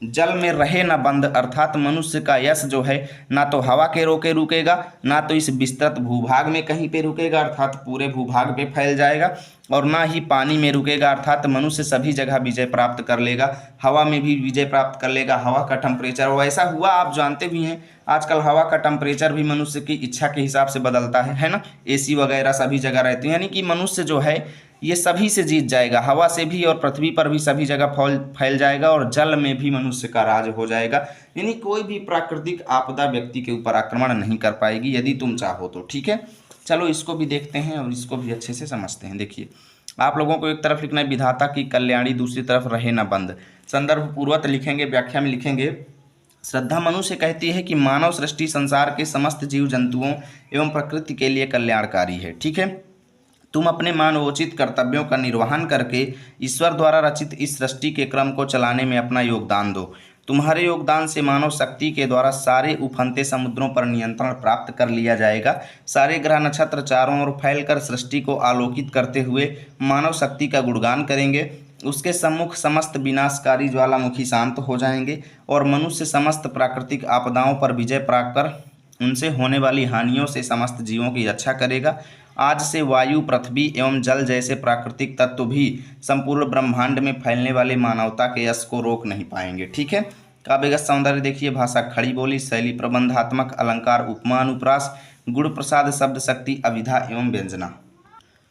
जल में रहे ना बंद, अर्थात मनुष्य का यश जो है ना तो हवा के रोके रुकेगा, ना तो इस विस्तृत भूभाग में कहीं पे रुकेगा, अर्थात पूरे भूभाग पे फैल जाएगा, और ना ही पानी में रुकेगा, अर्थात मनुष्य सभी जगह विजय प्राप्त कर लेगा, हवा में भी विजय प्राप्त कर लेगा। हवा का टेम्परेचर वैसा हुआ, आप जानते भी हैं आजकल हवा का टेम्परेचर भी मनुष्य की इच्छा के हिसाब से बदलता है ना, एसी वगैरह सभी जगह रहते हैं। यानी कि मनुष्य जो है ये सभी से जीत जाएगा, हवा से भी और पृथ्वी पर भी सभी जगह फैल जाएगा, और जल में भी मनुष्य का राज हो जाएगा। यानी कोई भी प्राकृतिक आपदा व्यक्ति के ऊपर आक्रमण नहीं कर पाएगी यदि तुम चाहो तो। ठीक है, चलो इसको भी देखते हैं और इसको भी अच्छे से समझते हैं। देखिए, आप लोगों को एक तरफ लिखना है विधाता की कल्याणी, दूसरी तरफ रहे न बंद। संदर्भ पूर्वक लिखेंगे, व्याख्या में लिखेंगे, श्रद्धा मनु से कहती है कि मानव सृष्टि संसार के समस्त जीव जंतुओं एवं प्रकृति के लिए कल्याणकारी है। ठीक है, तुम अपने मानवोचित कर्तव्यों का निर्वहन करके ईश्वर द्वारा रचित इस सृष्टि के क्रम को चलाने में अपना योगदान दो। तुम्हारे योगदान से मानव शक्ति के द्वारा सारे उफनते समुद्रों पर नियंत्रण प्राप्त कर लिया जाएगा। सारे ग्रह नक्षत्र चारों ओर फैलकर सृष्टि को आलोकित करते हुए मानव शक्ति का गुणगान करेंगे। उसके सम्मुख समस्त विनाशकारी ज्वालामुखी शांत हो जाएंगे और मनुष्य समस्त प्राकृतिक आपदाओं पर विजय प्राप्त कर उनसे होने वाली हानियों से समस्त जीवों की रक्षा करेगा। आज से वायु, पृथ्वी एवं जल जैसे प्राकृतिक तत्व भी संपूर्ण ब्रह्मांड में फैलने वाले मानवता के यश को रोक नहीं पाएंगे। ठीक है। काव्यगत सौंदर्य देखिए, भाषा खड़ी बोली, शैली प्रबंधात्मक, अलंकार, उपमा, अनुप्रास, गुण प्रसाद, शब्द शक्ति, अभिधा एवं व्यंजना।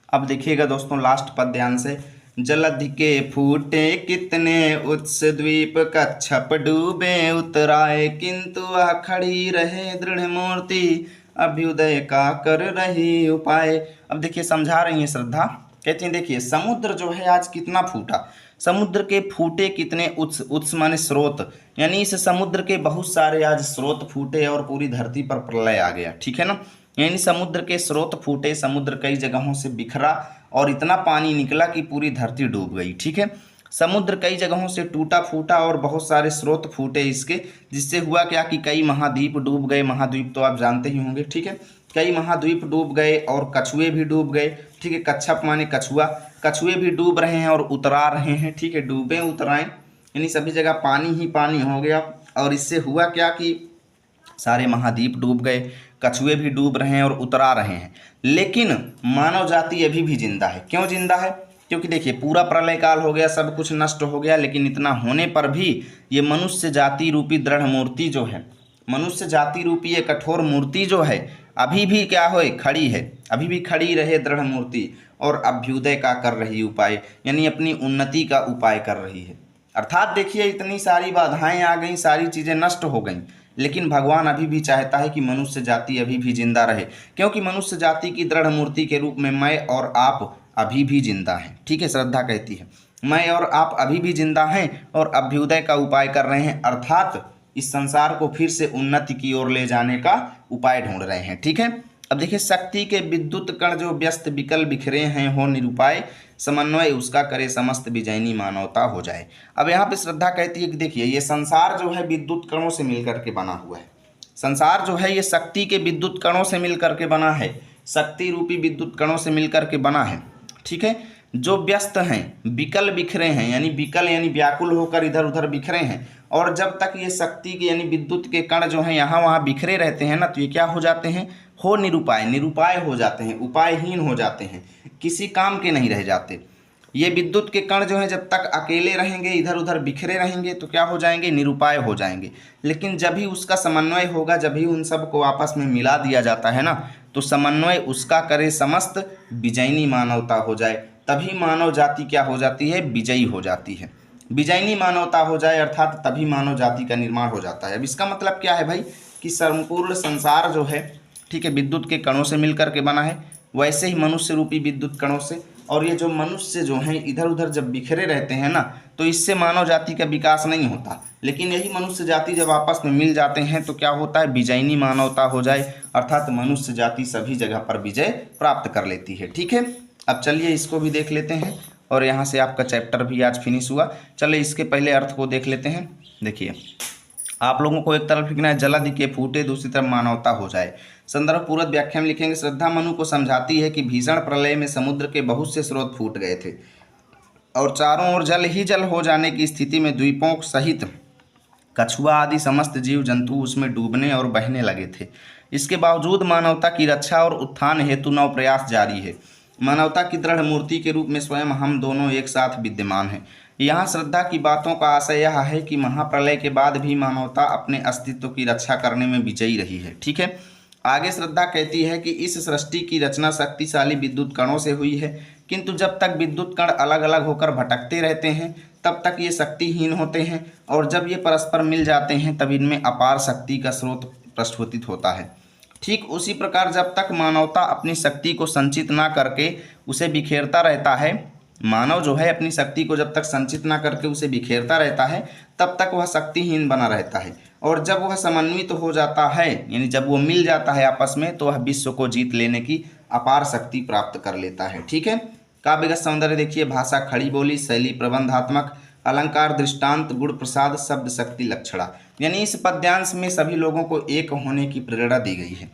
अब देखिएगा दोस्तों लास्ट पद ध्यान से। जलधि के फूटे कितने उत्स द्वीप, कच्छप डूबे उतराए, किंतु वह खड़ी रहे दृढ़ मूर्ति, अभ्युदय का कर रही उपाय। अब देखिए समझा रही है श्रद्धा, कहती हैं देखिए समुद्र जो है आज कितना फूटा, समुद्र के फूटे कितने उत्स माने स्रोत, यानी इस समुद्र के बहुत सारे आज स्रोत फूटे और पूरी धरती पर प्रलय आ गया। ठीक है ना, यानी समुद्र के स्रोत फूटे, समुद्र कई जगहों से बिखरा और इतना पानी निकला कि पूरी धरती डूब गई। ठीक है, समुद्र कई जगहों से टूटा फूटा और बहुत सारे स्रोत फूटे इसके, जिससे हुआ क्या कि कई महाद्वीप डूब गए। महाद्वीप तो आप जानते ही होंगे। ठीक है, कई महाद्वीप डूब गए और कछुए भी डूब गए। ठीक है, कच्छप माने कछुआ, कछुए भी डूब रहे हैं और उतरा रहे हैं। ठीक है, डूबे उतराएं, यानी सभी जगह पानी ही पानी हो गया। और इससे हुआ क्या कि सारे महाद्वीप डूब गए, कछुए भी डूब रहे हैं और उतरा रहे हैं। लेकिन मानव जाति अभी भी जिंदा है। क्यों जिंदा है? क्योंकि देखिए पूरा प्रलय काल हो गया, सब कुछ नष्ट हो गया, लेकिन इतना होने पर भी ये मनुष्य जाति रूपी दृढ़ मूर्ति जो है, मनुष्य जाति रूपी ये कठोर मूर्ति जो है अभी भी क्या हो खड़ी है, अभी भी खड़ी रहे दृढ़ मूर्ति और अभ्युदय का कर रही उपाय, यानी अपनी उन्नति का उपाय कर रही है। अर्थात देखिए इतनी सारी बाधाएं आ गई, सारी चीज़ें नष्ट हो गई, लेकिन भगवान अभी भी चाहता है कि मनुष्य जाति अभी भी जिंदा रहे, क्योंकि मनुष्य जाति की दृढ़ मूर्ति के रूप में मैं और आप अभी भी जिंदा हैं। ठीक है, श्रद्धा कहती है मैं और आप अभी भी जिंदा हैं और अभ्युदय का उपाय कर रहे हैं, अर्थात इस संसार को फिर से उन्नति की ओर ले जाने का उपाय ढूंढ रहे हैं। ठीक है, अब देखिए शक्ति के विद्युत कण जो व्यस्त विकल बिखरे हैं हो निरुपाय, समन्वय उसका करे समस्त विजयनी मानवता हो जाए। अब यहाँ पे श्रद्धा कहती है कि देखिए ये संसार जो है विद्युत कणों से मिलकर के बना हुआ है। संसार जो है ये शक्ति के विद्युत कणों से मिलकर के बना है, शक्ति रूपी विद्युत कणों से मिलकर के बना है। ठीक है, जो व्यस्त हैं, विकल बिखरे हैं, यानी विकल यानी व्याकुल होकर इधर उधर बिखरे हैं। और जब तक ये शक्ति के यानी विद्युत के कण जो हैं यहाँ वहाँ बिखरे रहते हैं ना, तो ये क्या हो जाते हैं, हो निरुपाय, निरुपाय हो जाते हैं, उपायहीन हो जाते हैं, किसी काम के नहीं रह जाते। ये विद्युत के कण जो हैं जब तक अकेले रहेंगे, इधर उधर बिखरे रहेंगे, तो क्या हो जाएंगे, निरुपाय हो जाएंगे। लेकिन जब ही उसका समन्वय होगा, जब ही उन सब को आपस में मिला दिया जाता है ना, तो समन्वय उसका करे समस्त विजयनी मानवता हो जाए, तभी मानव जाति क्या हो जाती है, विजयी हो जाती है। विजयनी मानवता हो जाए अर्थात तभी मानव जाति का निर्माण हो जाता है। अब इसका मतलब क्या है भाई, कि संपूर्ण संसार जो है, ठीक है, विद्युत के कणों से मिलकर के बना है, वैसे ही मनुष्य रूपी विद्युत कणों से। और ये जो मनुष्य जो हैं इधर उधर जब बिखरे रहते हैं ना, तो इससे मानव जाति का विकास नहीं होता। लेकिन यही मनुष्य जाति जब आपस में मिल जाते हैं तो क्या होता है, विजयनी मानवता हो जाए, अर्थात मनुष्य जाति सभी जगह पर विजय प्राप्त कर लेती है। ठीक है, अब चलिए इसको भी देख लेते हैं और यहाँ से आपका चैप्टर भी आज फिनिश हुआ। चलिए इसके पहले अर्थ को देख लेते हैं। देखिए आप लोगों को एक तरफ लिखना है जलधि के फूटे, दूसरी तरफ मानवता हो जाए। संदर्भ पूरक व्याख्या में लिखेंगे श्रद्धा मनु को समझाती है कि भीषण प्रलय में समुद्र के बहुत से स्रोत फूट गए थे और चारों ओर जल ही जल हो जाने की स्थिति में द्वीपों सहित कछुआ आदि समस्त जीव जंतु उसमें डूबने और बहने लगे थे। इसके बावजूद मानवता की रक्षा और उत्थान हेतु नव प्रयास जारी है। मानवता की दृढ़ मूर्ति के रूप में स्वयं हम दोनों एक साथ विद्यमान हैं। यहाँ श्रद्धा की बातों का आशय यह है कि महाप्रलय के बाद भी मानवता अपने अस्तित्व की रक्षा करने में विजयी रही है। ठीक है, आगे श्रद्धा कहती है कि इस सृष्टि की रचना शक्तिशाली विद्युत कणों से हुई है, किंतु जब तक विद्युत कण अलग अलग होकर भटकते रहते हैं तब तक ये शक्तिहीन होते हैं, और जब ये परस्पर मिल जाते हैं तब इनमें अपार शक्ति का स्रोत प्रस्फुटित होता है। ठीक उसी प्रकार जब तक मानवता अपनी शक्ति को संचित ना करके उसे बिखेरता रहता है, मानव जो है अपनी शक्ति को जब तक संचित ना करके उसे बिखेरता रहता है तब तक वह शक्तिहीन बना रहता है, और जब वह समन्वित हो जाता है यानी जब वो मिल जाता है आपस में, तो वह विश्व को जीत लेने की अपार शक्ति प्राप्त कर लेता है। ठीक है, काव्यगत सौंदर्य देखिए, भाषा खड़ी बोली, शैली प्रबंधात्मक, अलंकार दृष्टांत गुण प्रसाद शब्द शक्ति लक्षणा। यानी इस पद्यांश में सभी लोगों को एक होने की प्रेरणा दी गई है।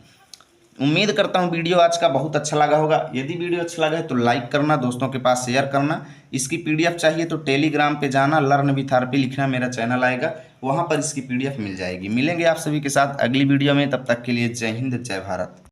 उम्मीद करता हूँ वीडियो आज का बहुत अच्छा लगा होगा। यदि वीडियो अच्छा लगा है तो लाइक करना, दोस्तों के पास शेयर करना। इसकी पीडीएफ चाहिए तो टेलीग्राम पे जाना, लर्न विथ आरपी लिखना, मेरा चैनल आएगा, वहाँ पर इसकी पीडीएफ मिल जाएगी। मिलेंगे आप सभी के साथ अगली वीडियो में, तब तक के लिए जय हिंद जय भारत।